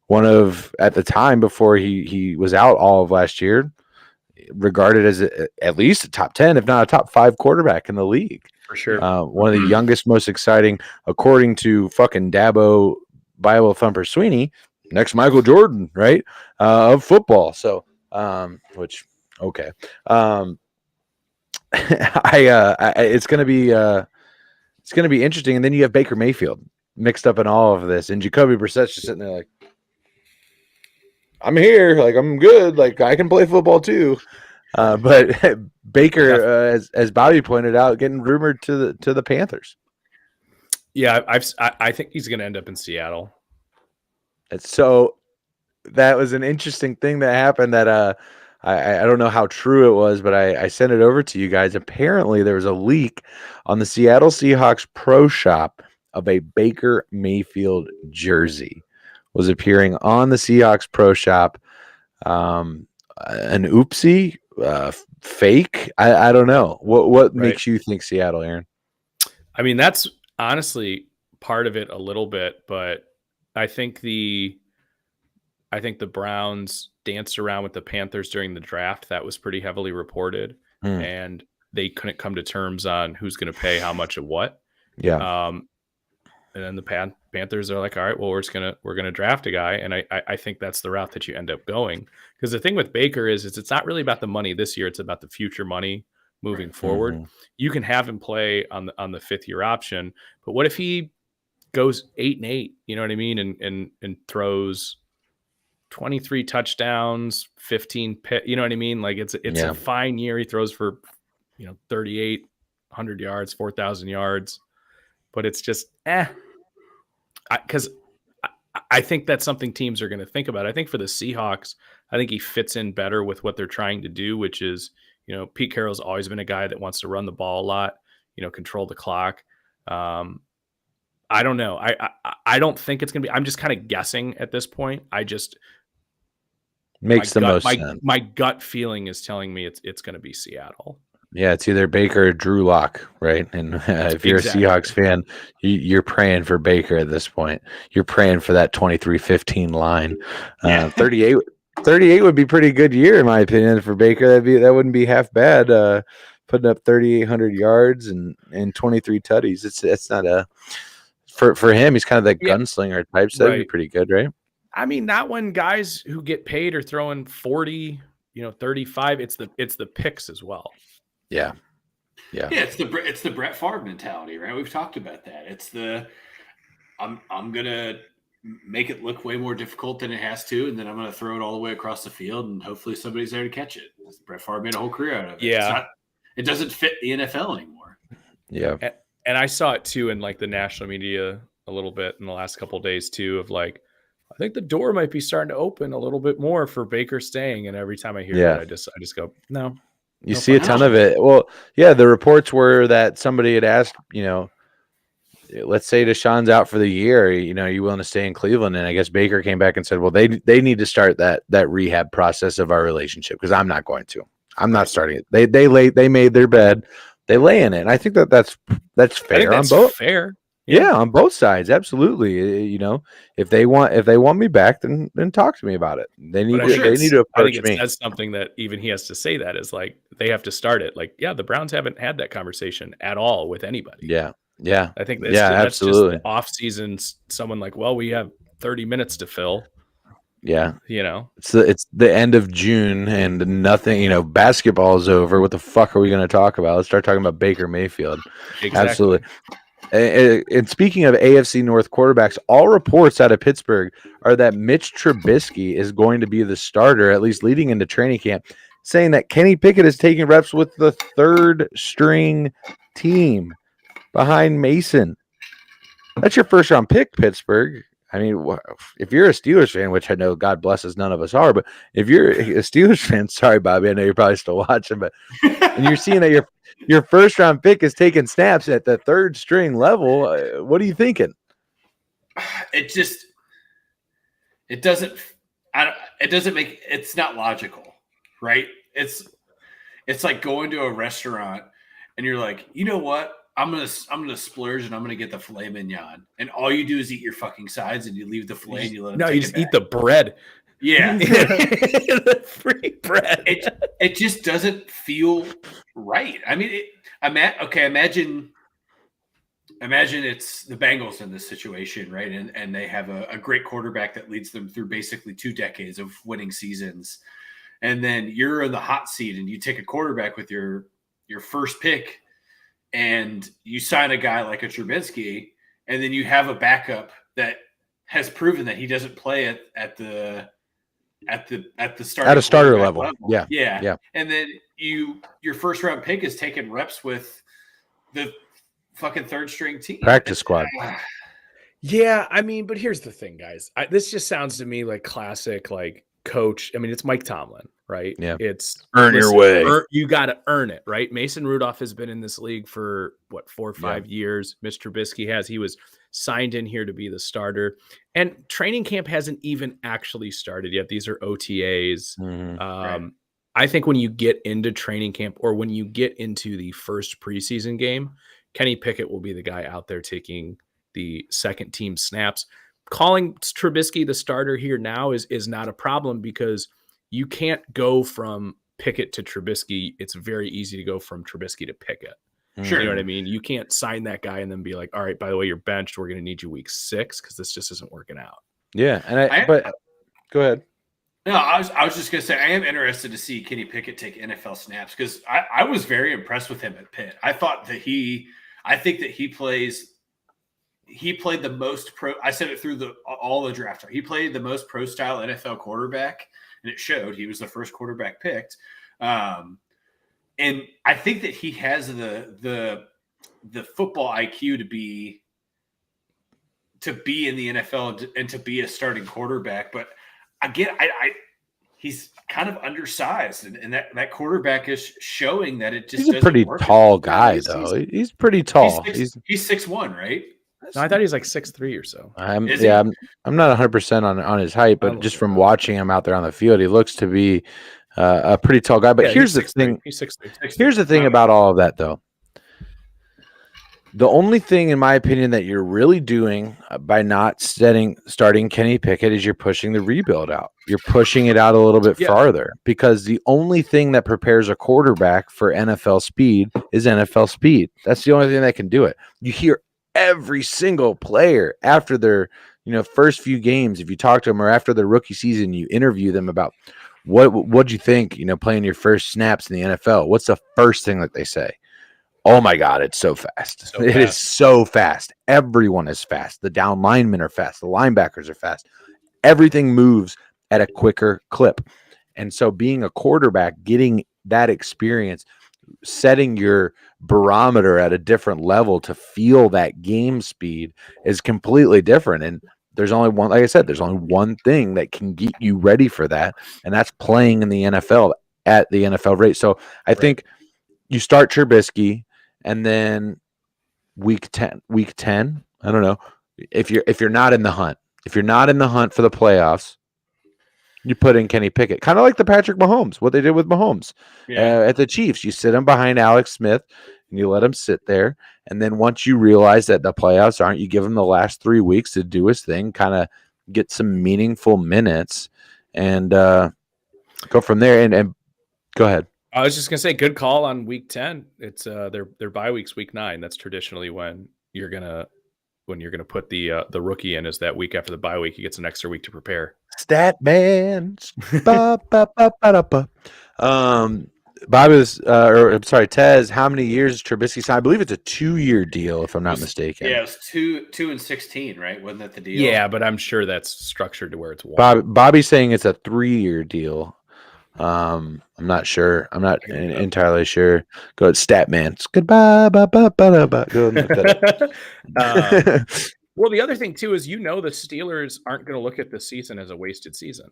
one of, at the time before he was out all of last year, regarded as at least a top 10, if not a top 5 quarterback in the league. For sure. One of the youngest, most exciting, according to fucking Dabo Bible Thumper Sweeney, next Michael Jordan, right? Of football. So, it's going to be interesting. And then you have Baker Mayfield mixed up in all of this, and Jacoby Brissett's just sitting there like, I'm here, like I'm good, like I can play football too. But Baker, as Bobby pointed out, getting rumored to the Panthers. Yeah, I think he's going to end up in Seattle. So that was an interesting thing that happened. That I don't know how true it was, but I sent it over to you guys. Apparently, there was a leak on the Seattle Seahawks Pro Shop of a Baker Mayfield jersey was appearing on the Seahawks Pro Shop. An oopsie, fake. I don't know. What makes you think Seattle, Aaron? I mean, that's honestly part of it a little bit, but I think the Browns danced around with the Panthers during the draft. That was pretty heavily reported, and they couldn't come to terms on who's going to pay how much of what. Yeah. And then the Panthers are like, all right, well, we're gonna draft a guy, and I think that's the route that you end up going. Because the thing with Baker is it's not really about the money this year; it's about the future money moving forward. Mm-hmm. You can have him play on the 5th-year option, but what if he goes 8-8? You know what I mean, and throws 23 touchdowns, 15 pit. You know what I mean? Like it's a fine year. He throws for 38, 100 yards, 4,000 yards, but it's just because I think that's something teams are going to think about. I think for the Seahawks, I think he fits in better with what they're trying to do, which is, Pete Carroll's always been a guy that wants to run the ball a lot, control the clock. I don't know. I don't think it's going to be, I'm just kind of guessing at this point. Makes the most sense. My gut feeling is telling me it's going to be Seattle. Yeah, it's either Baker or Drew Lock, right? And if you're a Seahawks fan, you're praying for Baker at this point. You're praying for that 23-15 line. 38 would be pretty good year, in my opinion, for Baker. That wouldn't be half bad. Putting up 3,800 yards and 23 tutties. It's not a for him, he's kind of that gunslinger type, so that'd be pretty good, right? I mean, not when guys who get paid are throwing 40, 35. It's the picks as well. Yeah. It's the Brett Favre mentality, right? We've talked about that. It's the I'm gonna make it look way more difficult than it has to, and then I'm gonna throw it all the way across the field, and hopefully somebody's there to catch it. Brett Favre made a whole career out of it. Yeah, it doesn't fit the NFL anymore. Yeah, and I saw it too in like the national media a little bit in the last couple of days too. Of like, I think the door might be starting to open a little bit more for Baker staying. And every time I hear that, I just go, no. You see a ton of it. Well, yeah, the reports were that somebody had asked, let's say Deshaun's out for the year, are you willing to stay in Cleveland? And I guess Baker came back and said, well, they need to start that rehab process of our relationship because I'm not going to. I'm not starting it. They made their bed. They lay in it. And I think that's fair on both. Fair. Yeah, on both sides, absolutely. If they want me back, then talk to me about it. They need to approach me. That's something that even he has to say. That is like they have to start it. Like, yeah, the Browns haven't had that conversation at all with anybody. Yeah. I think that's absolutely just off season. Someone like, well, we have 30 minutes to fill. Yeah, it's the end of June and nothing. Basketball is over. What the fuck are we going to talk about? Let's start talking about Baker Mayfield. Exactly. Absolutely. And speaking of AFC North quarterbacks, all reports out of Pittsburgh are that Mitch Trubisky is going to be the starter, at least leading into training camp, saying that Kenny Pickett is taking reps with the third string team behind Mason. That's your first round pick, Pittsburgh. I mean, if you're a Steelers fan, which I know God bless us, none of us are, but if you're a Steelers fan, sorry, Bobby, I know you're probably still watching, but and you're seeing that your first round pick is taking snaps at the third string level, what are you thinking? It's not logical, right? It's like going to a restaurant and you're like, you know what? I'm gonna splurge and I'm gonna get the filet mignon, and all you do is eat your fucking sides and you leave the filet and you let them you just eat the bread. Yeah, the free bread. It just doesn't feel right. I mean, imagine it's the Bengals in this situation, right? And they have a great quarterback that leads them through basically 2 decades of winning seasons, and then you're in the hot seat and you take a quarterback with your first pick. And you sign a guy like a Trubisky, and then you have a backup that has proven that he doesn't play at the starter level. Yeah. And then your first round pick is taking reps with the fucking third string team practice squad. Yeah, I mean, but here's the thing, guys. This just sounds to me like classic, like coach. I mean, it's Mike Tomlin, right? Yeah. It's earn your way. You got to earn it, right? Mason Rudolph has been in this league for 4 or 5 years. Mr. Trubisky has. He was signed in here to be the starter, and training camp hasn't even actually started yet. These are OTAs. Right. I think when you get into training camp or when you get into the first preseason game, Kenny Pickett will be the guy out there taking the second team snaps. Calling Trubisky the starter here now is not a problem because you can't go from Pickett to Trubisky. It's very easy to go from Trubisky to Pickett. Sure. You know what I mean? You can't sign that guy and then be like, all right, by the way, you're benched. We're going to need you week 6 because this just isn't working out. Yeah. But go ahead. No, I was just going to say, I am interested to see Kenny Pickett take NFL snaps because I was very impressed with him at Pitt. I think that he played the most pro. I said it through all the draft. He played the most pro style NFL quarterback, and it showed. He was the first quarterback picked, and I think that he has the football IQ to be in the NFL and to be a starting quarterback. But again, he's kind of undersized, and that quarterback is showing that it just. He's a pretty tall guy, though. He's pretty tall. He's 6'1", right? No, I thought he was like 6'3" or so. I'm not 100% on his height, but just from watching him out there on the field, he looks to be a pretty tall guy. But here's the thing. He's 6'3". Here's the thing about all of that, though. The only thing, in my opinion, that you're really doing by not starting Kenny Pickett is you're pushing the rebuild out. You're pushing it out a little bit farther because the only thing that prepares a quarterback for NFL speed is NFL speed. That's the only thing that can do it. You hear every single player after their, first few games, if you talk to them, or after their rookie season, you interview them about what'd you think, playing your first snaps in the NFL. What's the first thing that they say? Oh my God, it's so fast. It is so fast. Everyone is fast. The down linemen are fast. The linebackers are fast. Everything moves at a quicker clip. And so being a quarterback, getting that experience, setting your barometer at a different level to feel that game speed is completely different. And there's only one, like I said, there's only one thing that can get you ready for that. And that's playing in the NFL at the NFL rate. So I think you start Trubisky, and then week 10, I don't know, if you're not in the hunt, for the playoffs, you put in Kenny Pickett, kind of like the Patrick Mahomes, what they did with Mahomes at the Chiefs. You sit him behind Alex Smith, and you let him sit there. And then once you realize that the playoffs aren't, you give him the last 3 weeks to do his thing, kind of get some meaningful minutes, and go from there. And go ahead. I was just gonna say, good call on week 10. It's their bye week's week 9. That's traditionally when you're gonna put the rookie in, is that week after the bye week. He gets an extra week to prepare. Stat man. Bobby was, I'm sorry, Tez, how many years Trubisky signed? I believe it's a 2-year deal, if I'm not mistaken. Yeah, it was 2 and 16, right? Wasn't that the deal? Yeah, but I'm sure that's structured to where it's 1. Bobby's saying it's a 3-year deal. I'm not sure. I'm not entirely sure. Go ahead, Statman. Goodbye. Go. Well, the other thing too is, the Steelers aren't going to look at the season as a wasted season.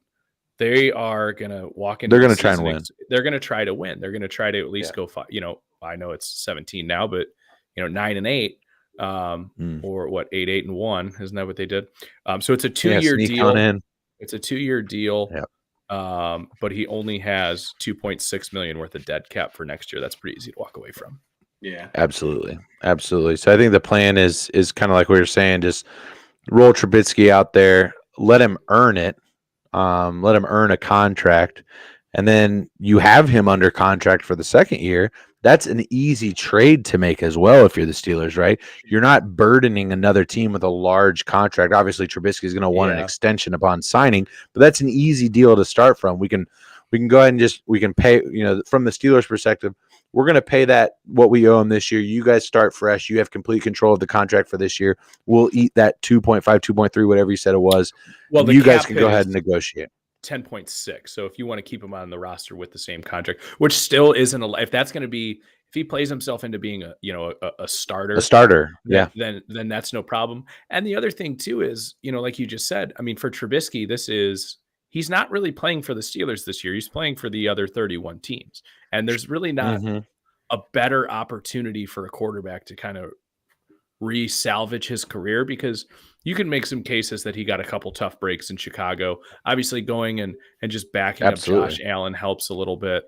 They are going to walk into. They're going to try and win. They're going to try to win. They're going to try to at least go 5. I know it's 17 now, but 9-8, or what, 8-1? Isn't that what they did? So it's a 2-year deal. It's a 2-year deal. Yeah. But he only has $2.6 million worth of dead cap for next year. That's pretty easy to walk away from. Yeah, absolutely. So I think the plan is kind of like we were saying, just roll Trubisky out there, let him earn it, let him earn a contract, and then you have him under contract for the second year. That's an easy trade to make as well if you're the Steelers, right? You're not burdening another team with a large contract. Obviously, Trubisky is going to want an extension upon signing, but that's an easy deal to start from. We can go ahead and we can pay, from the Steelers' perspective, we're going to pay that what we owe him this year. You guys start fresh. You have complete control of the contract for this year. We'll eat that 2.5, 2.3, whatever you said it was. Well, you guys can go ahead and negotiate. 10.6. So if you want to keep him on the roster with the same contract, which still isn't if that's going to be, if he plays himself into being a starter, then that's no problem. And the other thing too is, like you just said, I mean, for Trubisky, he's not really playing for the Steelers this year. He's playing for the other 31 teams. And there's really not a better opportunity for a quarterback to kind of re-salvage his career, because you can make some cases that he got a couple tough breaks in Chicago. Obviously going and just backing up Josh Allen helps a little bit.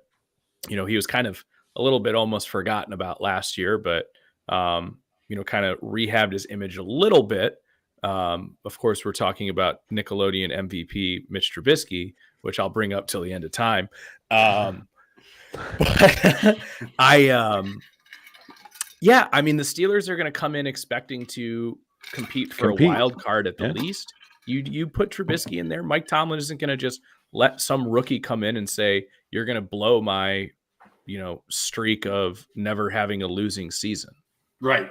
He was kind of a little bit almost forgotten about last year, but kind of rehabbed his image a little bit. Of course, we're talking about Nickelodeon MVP Mitch Trubisky, which I'll bring up till the end of time. But I mean, the Steelers are going to come in expecting to compete for a wild card at the least. You put Trubisky in there. Mike Tomlin isn't going to just let some rookie come in and say, you're going to blow my, streak of never having a losing season. Right.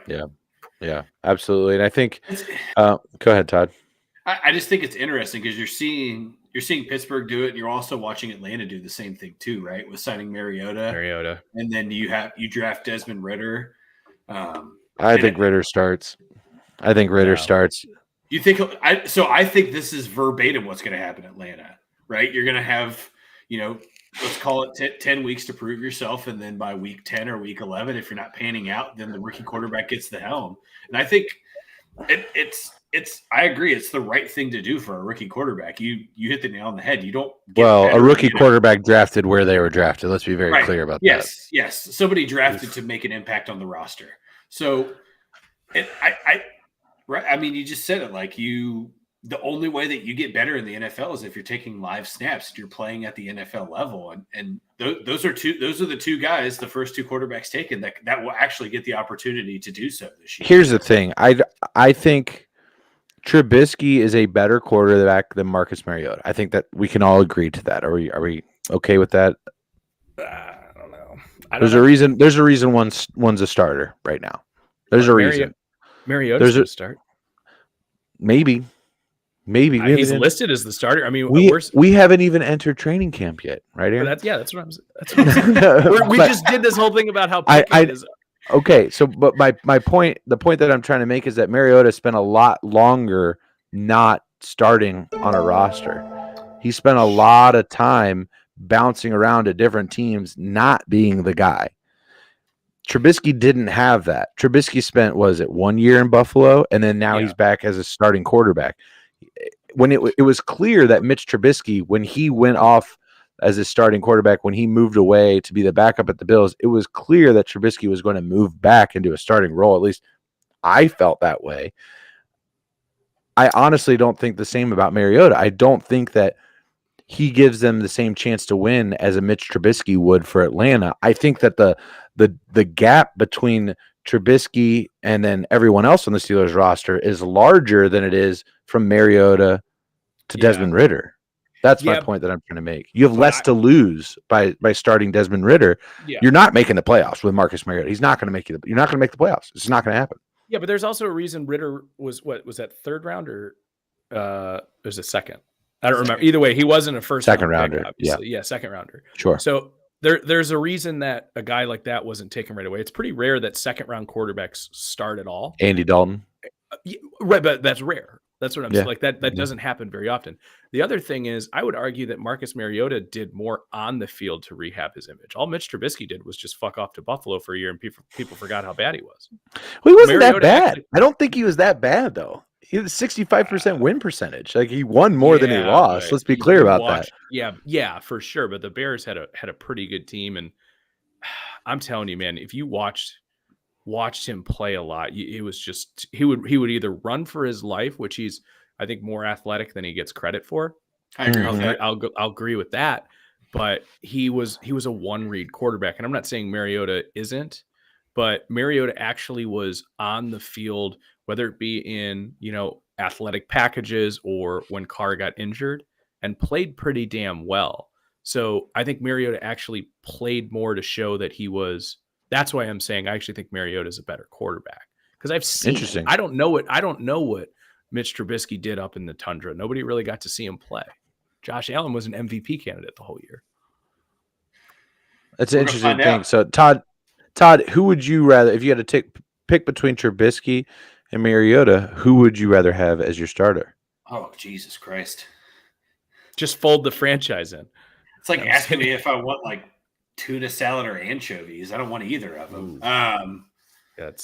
Yeah, absolutely. And I think, go ahead, Todd. I just think it's interesting because you're seeing Pittsburgh do it, and you're also watching Atlanta do the same thing too, right? With signing Mariota, and then you draft Desmond Ridder. I think Ridder starts. You think I think this is verbatim what's going to happen in Atlanta, right? You're going to have, let's call it 10 weeks to prove yourself, and then by week 10 or week 11, if you're not panning out, then the rookie quarterback gets the helm. And I think I agree. It's the right thing to do for a rookie quarterback. You hit the nail on the head. You don't. A rookie quarterback drafted where they were drafted. Let's be very clear about that. Yes. Somebody drafted to make an impact on the roster. So, I mean, you just said it. Like you the only way that you get better in the NFL is if you're taking live snaps and you're playing at the NFL level. And those are the two guys, the first two quarterbacks taken that will actually get the opportunity to do so this year. Here's the thing. I think Trubisky is a better quarterback than Marcus Mariota. I think that we can all agree to that. Are we okay with that? I don't know. There's a reason one's a starter right now. There's a reason. Mariota's a start. Maybe he's listed as the starter. I mean, we haven't even entered training camp yet, right, Aaron? That's what I'm saying. We just did this whole thing about how picky it is. Okay, so but my point, the point that I'm trying to make is that Mariota spent a lot longer not starting on a roster. He spent a lot of time bouncing around to different teams, not being the guy. Trubisky didn't have that. Trubisky spent, 1 year in Buffalo, and then now he's back as a starting quarterback. When it was clear that Mitch Trubisky, when he went off as a starting quarterback, when he moved away to be the backup at the Bills, it was clear that Trubisky was going to move back into a starting role. At least I felt that way. I honestly don't think the same about Mariota. I don't think that he gives them the same chance to win as a Mitch Trubisky would for Atlanta. I think that the gap between Trubisky and then everyone else on the Steelers roster is larger than it is from Mariota to Desmond Ridder. That's my point that I'm trying to make. You have less to lose by starting Desmond Ridder. Yeah. You're not making the playoffs with Marcus Mariota. He's not going to make you. You're not going to make the playoffs. It's not going to happen. Yeah, but there's also a reason Ridder was that third round or was it second? I don't remember. Either way, he wasn't a second rounder. Pick, obviously. Yeah, second rounder. Sure. So there's a reason that a guy like that wasn't taken right away. It's pretty rare that second round quarterbacks start at all. Andy Dalton. Right, but that's rare. That's what I'm saying. Like that doesn't happen very often. The other thing is, I would argue that Marcus Mariota did more on the field to rehab his image. All Mitch Trubisky did was just fuck off to Buffalo for a year, and people forgot how bad he was. Well, he wasn't Mariota that bad. I don't think he was that bad though. He had a 65% win percentage. Like he won more than he lost. Let's be clear about that. Yeah, for sure. But the Bears had a pretty good team, and I'm telling you, man, if you watched him play a lot, it was just he would either run for his life, which he's I think more athletic than he gets credit for. I agree with that. I'll agree with that. But he was a one read quarterback, and I'm not saying Mariota isn't, but Mariota actually was on the field, whether it be in athletic packages or when Carr got injured, and played pretty damn well. So I think Mariota actually played more to show that he was. That's why I'm saying I actually think Mariota is a better quarterback because I've seen. Interesting. I don't know what Mitch Trubisky did up in the tundra. Nobody really got to see him play. Josh Allen was an MVP candidate the whole year. That's an interesting thing. So Todd, who would you rather, if you had to pick between Trubisky and Mariota, who would you rather have as your starter? Oh, Jesus Christ! Just fold the franchise in. It's like asking me if I want like tuna salad or anchovies. I don't want either of them. I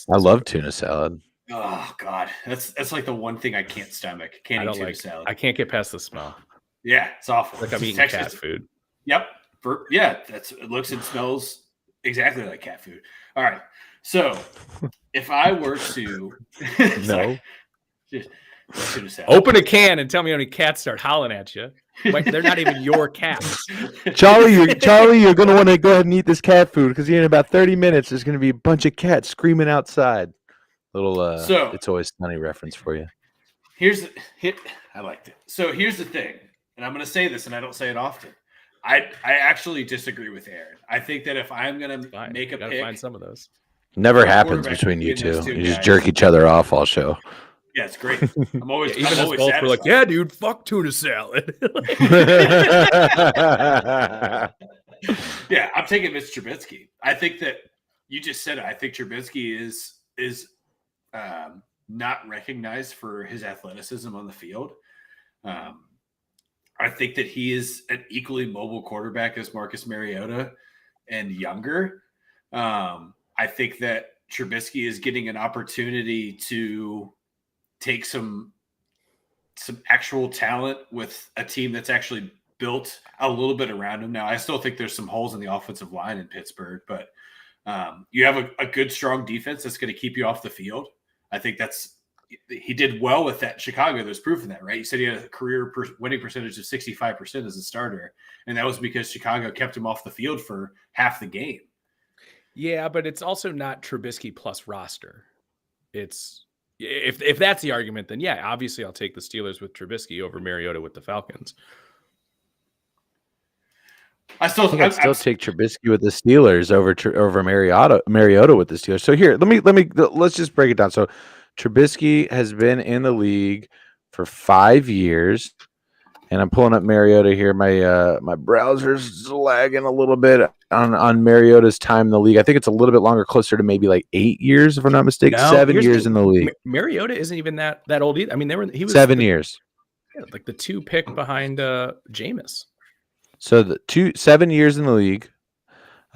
love tuna salad. Oh God, that's like the one thing I can't stomach. Can't eat tuna salad. I can't get past the smell. Yeah, it's awful. Like I'm eating cat food. Yep. It looks and smells exactly like cat food. All right. So if I were to open a can and tell me how many cats start howling at you. They're not even your cats. Charlie, you're going to want to go ahead and eat this cat food because in about 30 minutes, there's going to be a bunch of cats screaming outside. Little It's Always Sunny reference for you. I liked it. So here's the thing, and I'm going to say this, and I don't say it often. I actually disagree with Aaron. I think that if I'm going to make a pick, find some of those. Never happens between you two. You just jerk each other off all show. Yeah, it's great. I'm always both were like, yeah, dude, fuck tuna salad. Yeah, I'm taking Mitch Trubisky. I think that you just said it. I think Trubisky is not recognized for his athleticism on the field. I think that he is an equally mobile quarterback as Marcus Mariota and younger. I think that Trubisky is getting an opportunity to take some actual talent with a team that's actually built a little bit around him. Now, I still think there's some holes in the offensive line in Pittsburgh, but you have a good, strong defense that's going to keep you off the field. I think that's he did well with that in Chicago. There's proof of that, right? You said he had a career winning percentage of 65% as a starter, and that was because Chicago kept him off the field for half the game. Yeah, but it's also not Trubisky plus roster. It's if that's the argument, then yeah, obviously I'll take the Steelers with Trubisky over Mariota with the Falcons. I'd still take Trubisky with the Steelers over Mariota with the Steelers. So here, let's just break it down. So Trubisky has been in the league for 5 years, and I'm pulling up Mariota here. My browser's lagging a little bit on Mariota's time in the league. I think it's a little bit longer, closer to maybe like 8 years, if I'm not mistaken. No, 7 years in the league. Mariota isn't even that old either. I mean, he was 7 years. Yeah, like the 2 pick behind Jameis. So the 7 years in the league,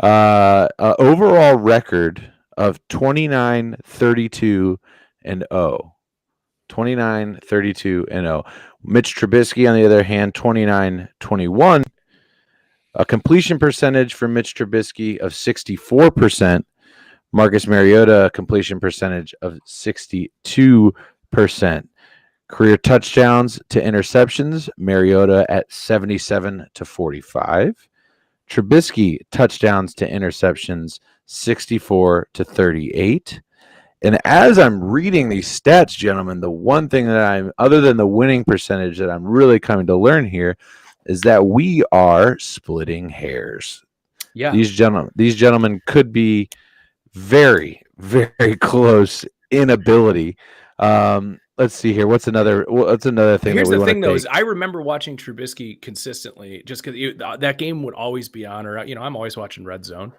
overall record of 29, 32, and 0. 29, 32, and 0. Mitch Trubisky, on the other hand, 29, 21. A completion percentage for Mitch Trubisky of 64%. Marcus Mariota, a completion percentage of 62%. Career touchdowns to interceptions, Mariota at 77 to 45. Trubisky, touchdowns to interceptions, 64 to 38. And as I'm reading these stats, gentlemen, the one thing that other than the winning percentage that I'm really coming to learn here is that we are splitting hairs. Yeah. These gentlemen could be very, very close in ability. Let's see here. What's another thing? Here's the thing, though, is I remember watching Trubisky consistently, just because that game would always be on, or I'm always watching Red Zone.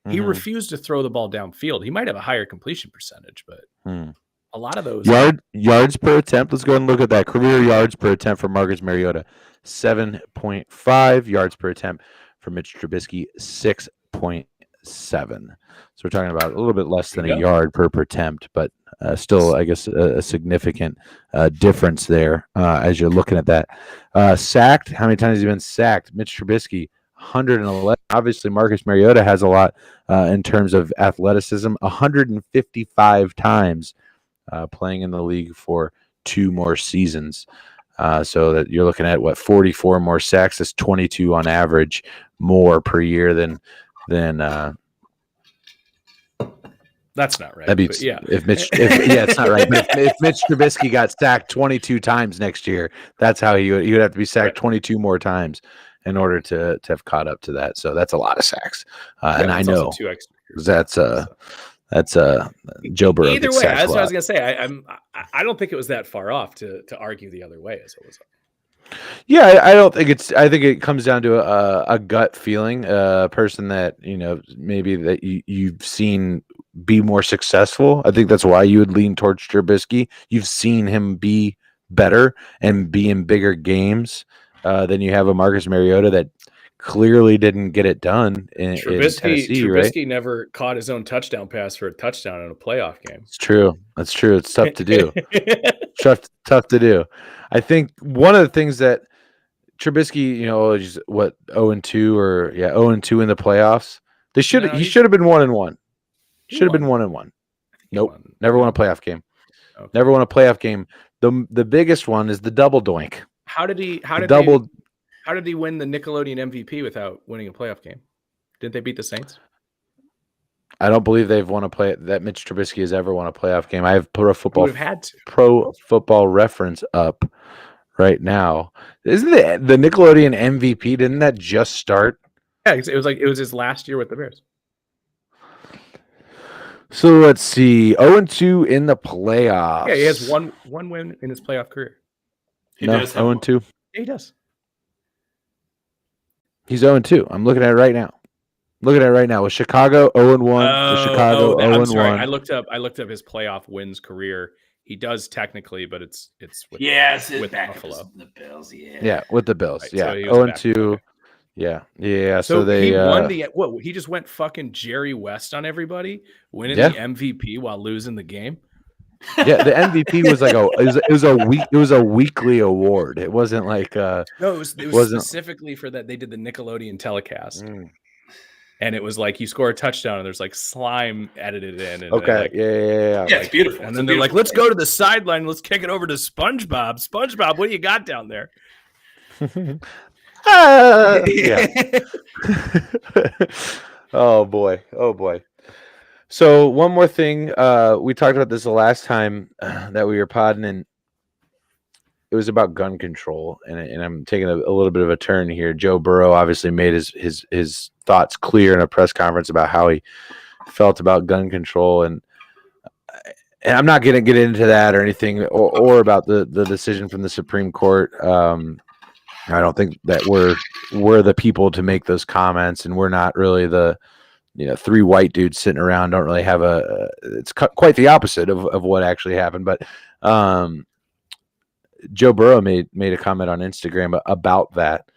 He refused to throw the ball downfield. He might have a higher completion percentage, but a lot of those yards per attempt. Let's go ahead and look at that. Career yards per attempt for Marcus Mariota, 7.5 yards per attempt for Mitch Trubisky, 6.7. So we're talking about a little bit less than a yard per attempt, but still, I guess, a significant difference there as you're looking at that. Sacked, how many times has he been sacked? Mitch Trubisky, 111. Obviously, Marcus Mariota has a lot in terms of athleticism, 155 times playing in the league for 2 more seasons. So that you're looking at 44 more sacks. That's 22 on average more per year than that's not right. That'd be, it's not right. But if Mitch Trubisky got sacked 22 times next year, that's how he would have to be sacked 22 more times in order to have caught up to that. So that's a lot of sacks. And I know that's Joe Burrow. Either way, that's what I was gonna say. I don't think it was that far off to argue the other way as it was. Yeah, I think it comes down to a gut feeling, a person that maybe that you've seen be more successful. I think that's why you would lean towards Trubisky. You've seen him be better and be in bigger games than you have a Marcus Mariota that clearly didn't get it done in Tennessee. Trubisky never caught his own touchdown pass for a touchdown in a playoff game. It's true. That's true. It's tough to do. tough to do. I think one of the things that Trubisky, is 0-2 or 0-2 in the playoffs. He should have been 1-1. Should have been 1-1. Nope. Never won a playoff game. Okay. Never won a playoff game. The biggest one is the double doink. How did he win the Nickelodeon MVP without winning a playoff game? Didn't they beat the Saints? I don't believe they've won that Mitch Trubisky has ever won a playoff game. I have Pro Football Reference up right now. Isn't the Nickelodeon MVP? Didn't that just start? Yeah, it was his last year with the Bears. So let's see, 0-2 in the playoffs. Yeah, he has one win in his playoff career. He does 0-2. Yeah, he does. He's 0-2. I'm looking at it right now. With Chicago 0-1. Chicago 0-1. I'm sorry. I looked up his playoff wins career. He does technically, but it's with Buffalo. The Bills, with the Bills. Right, yeah, so 0-2. Yeah. So they he won he just went fucking Jerry West on everybody, winning the MVP while losing the game. Yeah, the MVP was like it was a weekly award. It wasn't like no, it was specifically for that. They did the Nickelodeon telecast, and it was like you score a touchdown and there's like slime edited in. And okay, like, yeah, it's beautiful. And then they're like, let's go to the sideline, let's kick it over to SpongeBob. SpongeBob, what do you got down there? Yeah. Oh boy. So one more thing, we talked about this the last time that we were podding, and it was about gun control, and I'm taking a little bit of a turn here. Joe Burrow obviously made his thoughts clear in a press conference about how he felt about gun control, and I'm not going to get into that or anything, or about the decision from the Supreme Court. I don't think that we're the people to make those comments, and we're not really the three white dudes sitting around don't really have it's quite the opposite of what actually happened. But Joe Burrow made a comment on Instagram about that,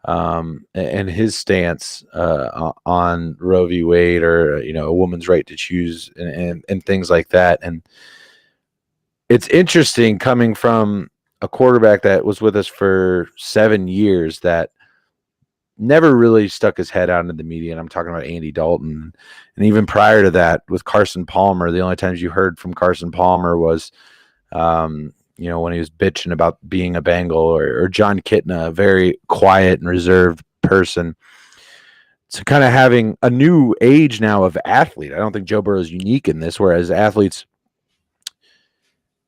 and his stance on Roe v. Wade, or a woman's right to choose, and things like that. And it's interesting coming from a quarterback that was with us for 7 years that never really stuck his head out into the media. And I'm talking about Andy Dalton. And even prior to that, with Carson Palmer, the only times you heard from Carson Palmer was, when he was bitching about being a Bengal, or John Kitna, a very quiet and reserved person. So kind of having a new age now of athlete. I don't think Joe Burrow is unique in this, whereas athletes,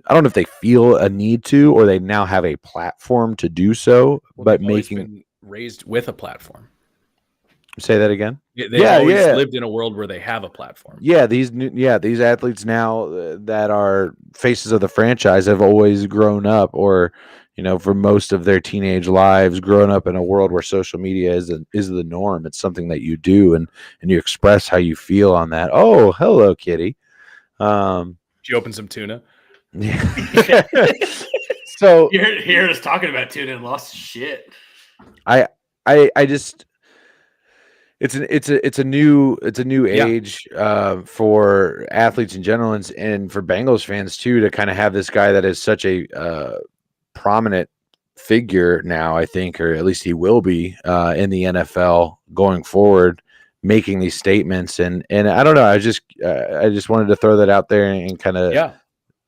I don't know if they feel a need to, or they now have a platform to do so, but been raised with a platform. Say that again. They've always lived in a world where they have a platform. Yeah, these athletes now that are faces of the franchise have always grown up, or for most of their teenage lives, grown up in a world where social media is the norm. It's something that you do, and you express how you feel on that. Oh, hello, kitty. She opened some tuna. Yeah. So you heard us talking about tuna and lost shit. I just it's a new age for athletes in general, and for Bengals fans too, to kind of have this guy that is such a prominent figure now, I think, or at least he will be in the NFL going forward, making these statements. And I don't know, I just wanted to throw that out there and kind of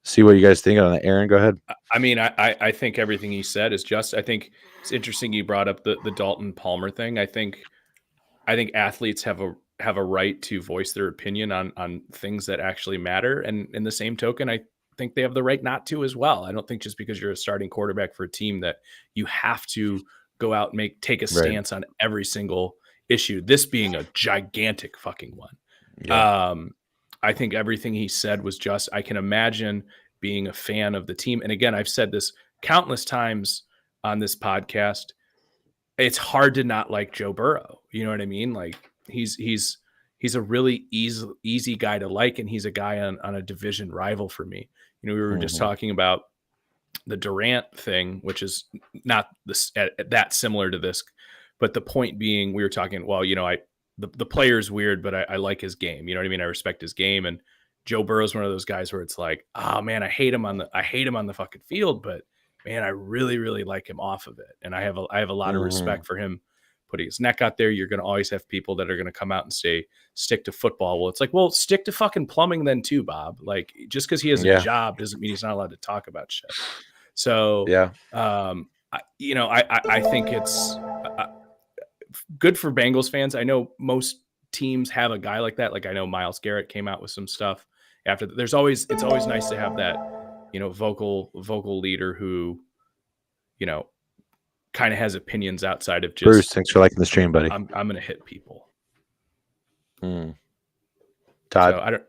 see what you guys think on that. Aaron, go ahead. I mean, I think everything he said is just. I think it's interesting you brought up the Dalton Palmer thing. I think athletes have a right to voice their opinion on things that actually matter, and in the same token, I think they have the right not to as well. I don't think just because you're a starting quarterback for a team that you have to go out and take a stance on every single issue. This being a gigantic fucking one. Yeah. I think everything he said was just. I can imagine being a fan of the team, and again, I've said this countless times on this podcast. It's hard to not like Joe Burrow. You know what I mean? Like he's a really easy guy to like, and he's a guy on a division rival for me. We were just talking about the Durant thing, which is not that similar to this, but the point being, we were talking. Well, the player's weird, but I like his game. You know what I mean? I respect his game, and Joe Burrow's one of those guys where it's like, oh man, I hate him on the fucking field, but man, I really, really like him off of it. And I have a lot of respect for him putting his neck out there. You're going to always have people that are going to come out and say, stick to football. Well, it's like, well, stick to fucking plumbing then too, Bob. Like, just because he has a job doesn't mean he's not allowed to talk about shit. So, I think it's good for Bengals fans. I know most teams have a guy like that. Like, I know Myles Garrett came out with some stuff after. It's always nice to have that, vocal leader who, kind of has opinions outside of just. Bruce, thanks for liking the stream, buddy. I'm going to hit people. Todd, so I don't.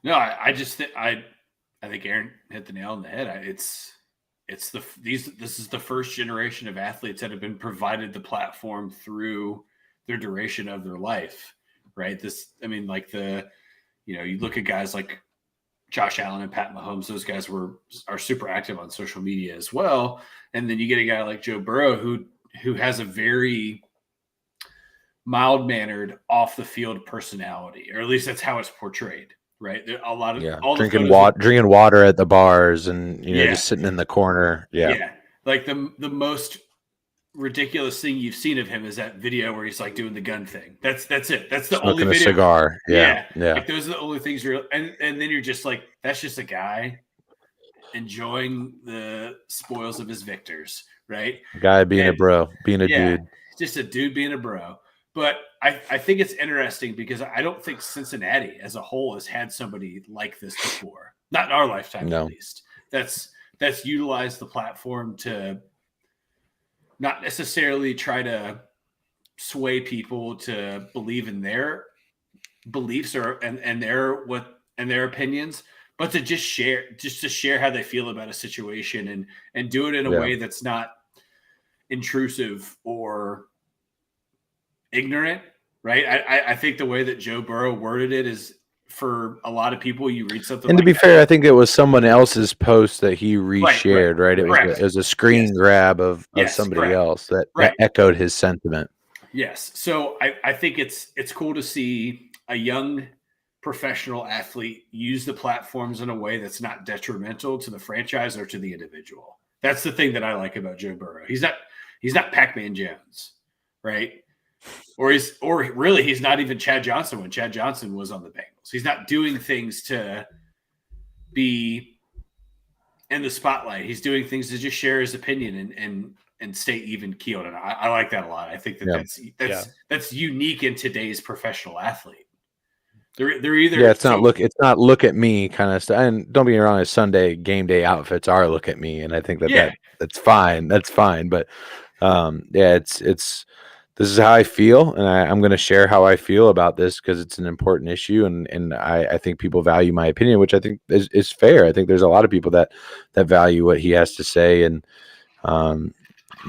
No, I just I think Aaron hit the nail on the head. This is the first generation of athletes that have been provided the platform through their duration of their life, right? You look at guys like Josh Allen and Pat Mahomes; those guys are super active on social media as well. And then you get a guy like Joe Burrow who has a very mild-mannered, off-the-field personality, or at least that's how it's portrayed, right? There a lot of all drinking water at the bars, and just sitting in the corner. Yeah, like the most ridiculous thing you've seen of him is that video where he's like doing the gun thing. That's it. That's the Smoking only video. A cigar. Yeah. Like those are the only things and then you're just like, that's just a guy enjoying the spoils of his victors, right? A guy being a bro, being a dude. Just a dude being a bro. But I think it's interesting because I don't think Cincinnati as a whole has had somebody like this before. Not in our lifetime, at least. That's utilized the platform to not necessarily try to sway people to believe in their beliefs and their opinions, but to just share how they feel about a situation and do it in a way that's not intrusive or ignorant, right? I think the way that Joe Burrow worded it is, for a lot of people, you read something. And to be fair, I think it was someone else's post that he reshared, right? It was a screen grab of somebody else that echoed his sentiment. Yes. So I think it's cool to see a young professional athlete use the platforms in a way that's not detrimental to the franchise or to the individual. That's the thing that I like about Joe Burrow. He's not Pac-Man Jones, right? Or he's not even Chad Johnson when Chad Johnson was on the Bengals. He's not doing things to be in the spotlight. He's doing things to just share his opinion and stay even keeled. And I like that a lot. I think that's unique in today's professional athlete. They're either it's not look at me kind of stuff. And don't get me wrong, his Sunday game day outfits are look at me, and I think that's fine. That's fine. But it's this is how I feel, and I'm going to share how I feel about this because it's an important issue, and I think people value my opinion, which I think is fair. I think there's a lot of people that value what he has to say, and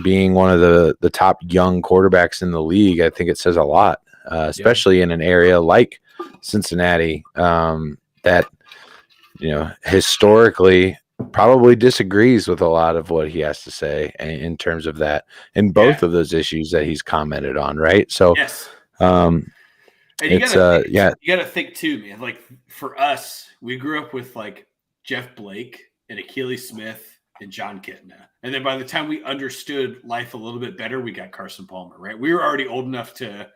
being one of the top young quarterbacks in the league, I think it says a lot, especially in an area like Cincinnati that historically probably disagrees with a lot of what he has to say in terms of that, in both of those issues that he's commented on, right? So, and you gotta think too, man. Like for us, we grew up with like Jeff Blake and Akili Smith and John Kitna, and then by the time we understood life a little bit better, we got Carson Palmer, right? We were already old enough to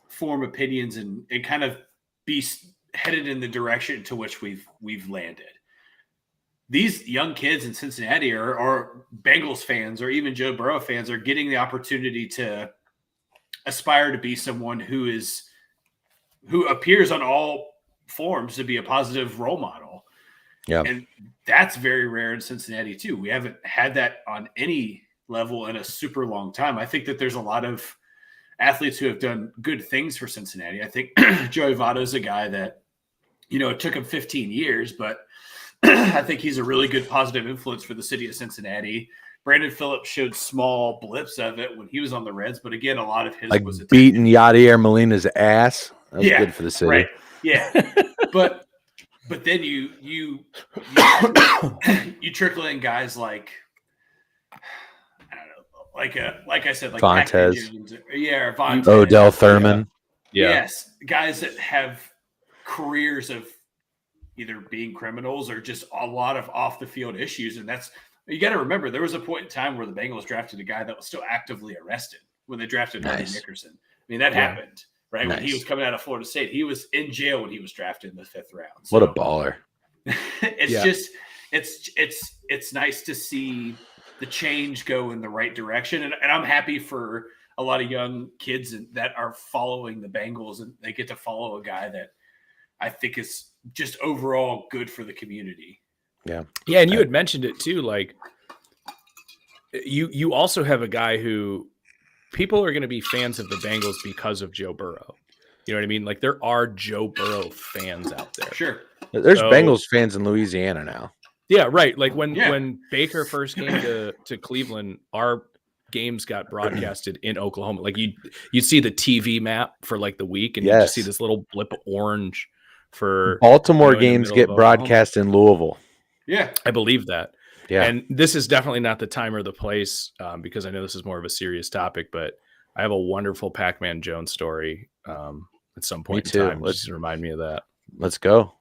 form opinions and kind of be headed in the direction to which we've landed. These young kids in Cincinnati or Bengals fans or even Joe Burrow fans are getting the opportunity to aspire to be someone who appears on all forms to be a positive role model. Yeah. And that's very rare in Cincinnati too. We haven't had that on any level in a super long time. I think that there's a lot of athletes who have done good things for Cincinnati. I think Joey Votto's a guy that, it took him 15 years, but I think he's a really good positive influence for the city of Cincinnati. Brandon Phillips showed small blips of it when he was on the Reds, but again, a lot of his was beating Yadier Molina's ass. That was good for the city. Right. Yeah. but then you trickle in guys like, I don't know, like I said, like Fontes. Or Fontes. Odell Thurman. Yeah. Yes. Guys that have careers of either being criminals or just a lot of off the field issues. And you got to remember, there was a point in time where the Bengals drafted a guy that was still actively arrested when they drafted Harvey Nickerson. I mean, that happened, right? When he was coming out of Florida State, he was in jail when he was drafted in the 5th round. So, what a baller. It's nice to see the change go in the right direction. And I'm happy for a lot of young kids that are following the Bengals, and they get to follow a guy that I think is just overall good for the community. Yeah. Yeah. And you had mentioned it too. Like you also have a guy who people are going to be fans of the Bengals because of Joe Burrow. You know what I mean? Like there are Joe Burrow fans out there. Sure. There's Bengals fans in Louisiana now. Yeah. Right. Like when Baker first came to Cleveland, our games got broadcasted in Oklahoma. Like you'd see the TV map for like the week and you just see this little blip of orange for Baltimore games get broadcast in Louisville. Yeah, I believe that. Yeah, and this is definitely not the time or the place because I know this is more of a serious topic. But I have a wonderful Pac-Man Jones story at some point in time. Just remind me of that. Let's go.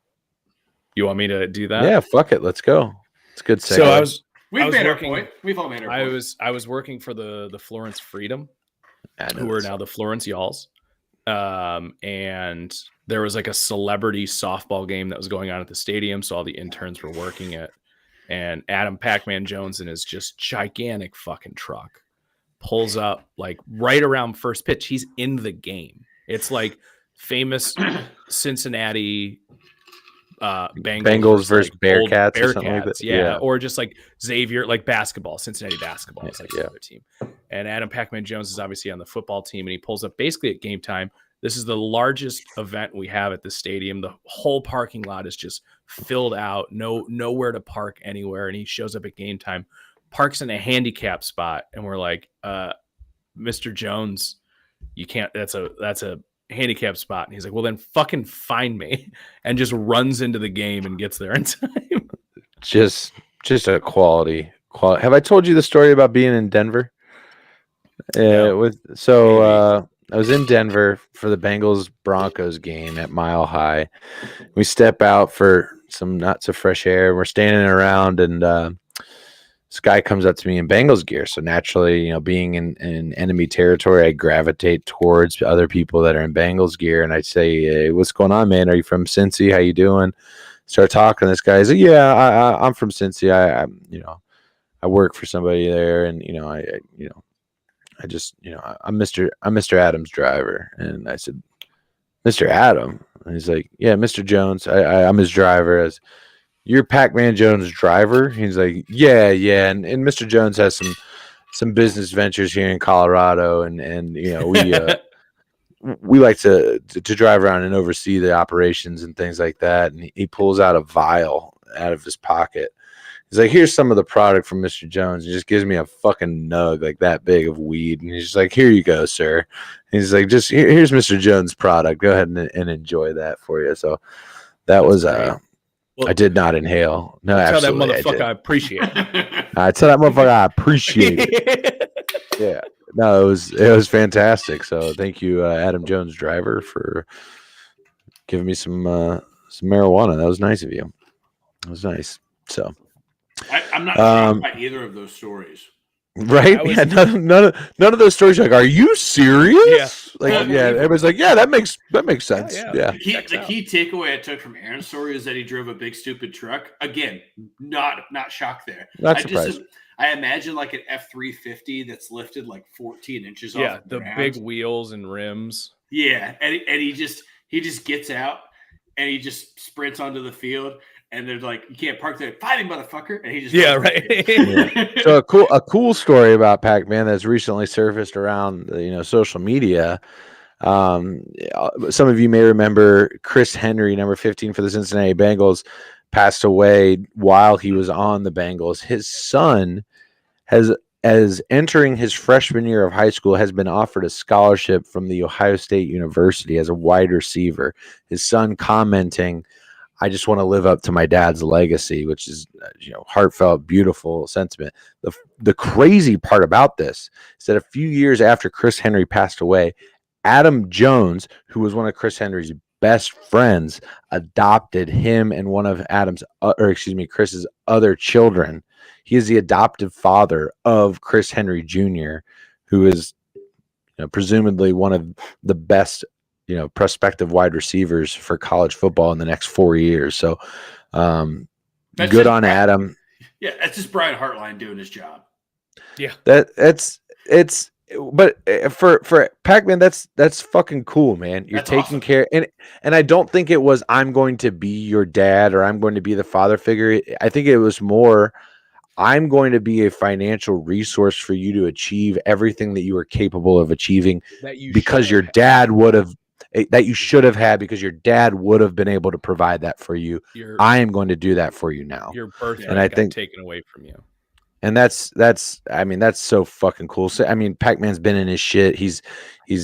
You want me to do that? Yeah, fuck it. Let's go. It's good. So We've made our point. We've all made our point. I was working for the Florence Freedom, who are now the Florence Y'alls. And there was like a celebrity softball game that was going on at the stadium. So all the interns were working it. And Adam Pac-Man Jones in his just gigantic fucking truck pulls up like right around first pitch. He's in the game. It's like famous Cincinnati Bengals versus like Bearcats or something like that. Yeah. Or just like Xavier, like basketball, Cincinnati basketball is like the other team. And Adam Pac-Man Jones is obviously on the football team, and he pulls up basically at game time. This is the largest event we have at the stadium. The whole parking lot is just filled out, nowhere to park anywhere. And he shows up at game time, parks in a handicap spot, and we're like, Mr. Jones, you can't. That's a handicap spot. And he's like, well, then fucking find me, and just runs into the game and gets there in time. Just a quality. Have I told you the story about being in Denver? I was in Denver for the Bengals Broncos game at Mile High. We step out for some not so fresh air. We're standing around, and this guy comes up to me in Bengals gear. So naturally, being in enemy territory, I gravitate towards other people that are in Bengals gear, and I say, "Hey, what's going on, man? Are you from Cincy? How you doing?" Start talking. This guy's like, "Yeah, I'm from Cincy. I work for somebody there, and I'm Mr. Adams' driver." And I said, "Mr. Adam?" And he's like, "Yeah, Mr. Jones. I'm his driver." "You're Pac-Man Jones' driver?" He's like, yeah. And Mr. Jones has some business ventures here in Colorado, and we like to drive around and oversee the operations and things like that. And he pulls out a vial out of his pocket. He's like, "Here's some of the product from Mr. Jones." He just gives me a fucking nug like that big of weed. And he's just like, "Here you go, sir." And he's like, here's Mr. Jones' product. Go ahead and enjoy that for you. So that was I did not inhale. No, tell that motherfucker I appreciate it. I tell that motherfucker I appreciate it. Yeah. No, it was fantastic. So thank you, Adam Jones' driver, for giving me some marijuana. That was nice of you. It was nice. So I'm not shocked by either of those stories. Right? None of those stories are like, "Are you serious?" Yeah. Everybody's like, "Yeah, that makes sense." Yeah. The key takeaway I took from Aaron's story is that he drove a big stupid truck. Again, not shocked there. Not surprised. I imagine like an F-350 that's lifted like 14 inches off. Yeah, the big wheels and rims. Yeah, and he just gets out and he just sprints onto the field. And they're like, "You can't park there, fighting motherfucker!" And he just right. So a cool story about Pac-Man that's recently surfaced around social media. Some of you may remember Chris Henry, number 15 for the Cincinnati Bengals, passed away while he was on the Bengals. His son as entering his freshman year of high school, has been offered a scholarship from the Ohio State University as a wide receiver. His son commenting, "I just want to live up to my dad's legacy," which is, heartfelt, beautiful sentiment. The crazy part about this is that a few years after Chris Henry passed away, Adam Jones, who was one of Chris Henry's best friends, adopted him and one of Chris's other children. He is the adoptive father of Chris Henry Jr., who is, presumably one of the best prospective wide receivers for college football in the next 4 years. So good on Adam. Yeah, that's just Brian Hartline doing his job. Yeah. But for Pac-Man, that's fucking cool, man. You're taking awesome care. And I don't think it was, "I'm going to be your dad," or "I'm going to be the father figure." I think it was more, "I'm going to be a financial resource for you to achieve everything that you are capable of achieving because your dad would have, that you should have had, because your dad would have been able to provide that for you. I am going to do that for you now." Your birthright got taken away from you. And that's so fucking cool. So, Pac-Man's been in his shit. He's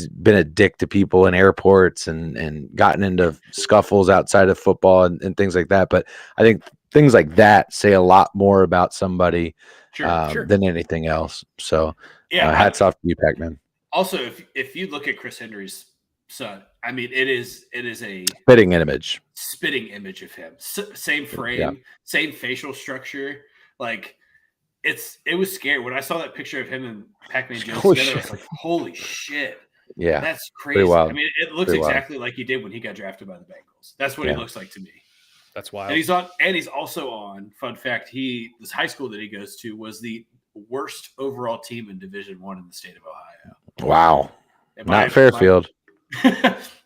been a dick to people in airports and gotten into scuffles outside of football and things like that. But I think things like that say a lot more about somebody than anything else. So hats off to you, Pac-Man. Also, if you look at Chris Henry's son, it is a spitting image of him. Same frame, same facial structure. Like, it was scary when I saw that picture of him and Pac-Man Jones together. I was like, holy shit. Yeah. That's crazy. I mean, it looks exactly like he did when he got drafted by the Bengals. That's what he looks like to me. That's wild. And he's also on, fun fact, this high school that he goes to was the worst overall team in Division I in the state of Ohio. Wow. Not Fairfield.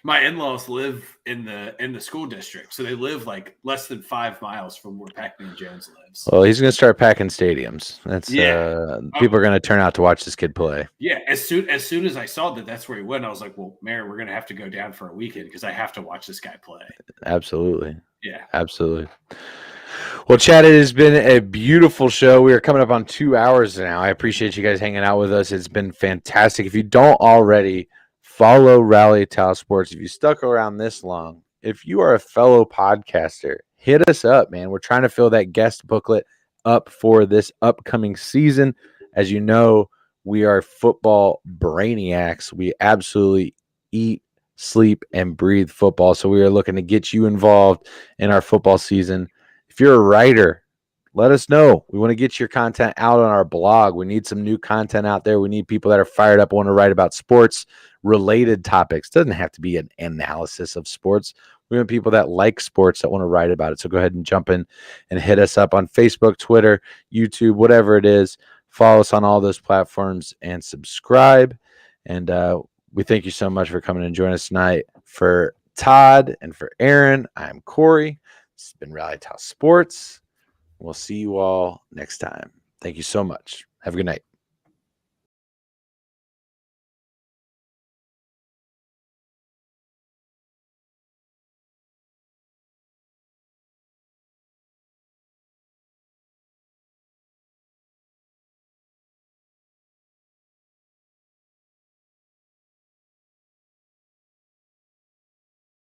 My in-laws live in the school district, so they live like less than 5 miles from where Pac-Man Jones lives. Well, he's going to start packing stadiums. That's people are going to turn out to watch this kid play. Yeah, as soon as I saw that's where he went, I was like, well, Mary, we're going to have to go down for a weekend because I have to watch this guy play. Absolutely. Yeah, absolutely. Well, Chad, it has been a beautiful show. We are coming up on 2 hours now. I appreciate you guys hanging out with us. It's been fantastic. If you don't already, follow Rally Towel Sports. If you stuck around this long, if you are a fellow podcaster, hit us up, man. We're trying to fill that guest booklet up for this upcoming season. As you know, we are football brainiacs. We absolutely eat, sleep, and breathe football. So we are looking to get you involved in our football season. If you're a writer, let us know. We want to get your content out on our blog. We need some new content out there. We need people that are fired up, want to write about sports related topics. It doesn't have to be an analysis of sports. We want people that like sports that want to write about it. So go ahead and jump in and hit us up on Facebook, Twitter, YouTube, whatever it is. Follow us on all those platforms and subscribe. And we thank you so much for coming and joining us tonight. For Todd and for Aaron, I'm Corey. This has been Rally Towel Sports. We'll see you all next time. Thank you so much. Have a good night.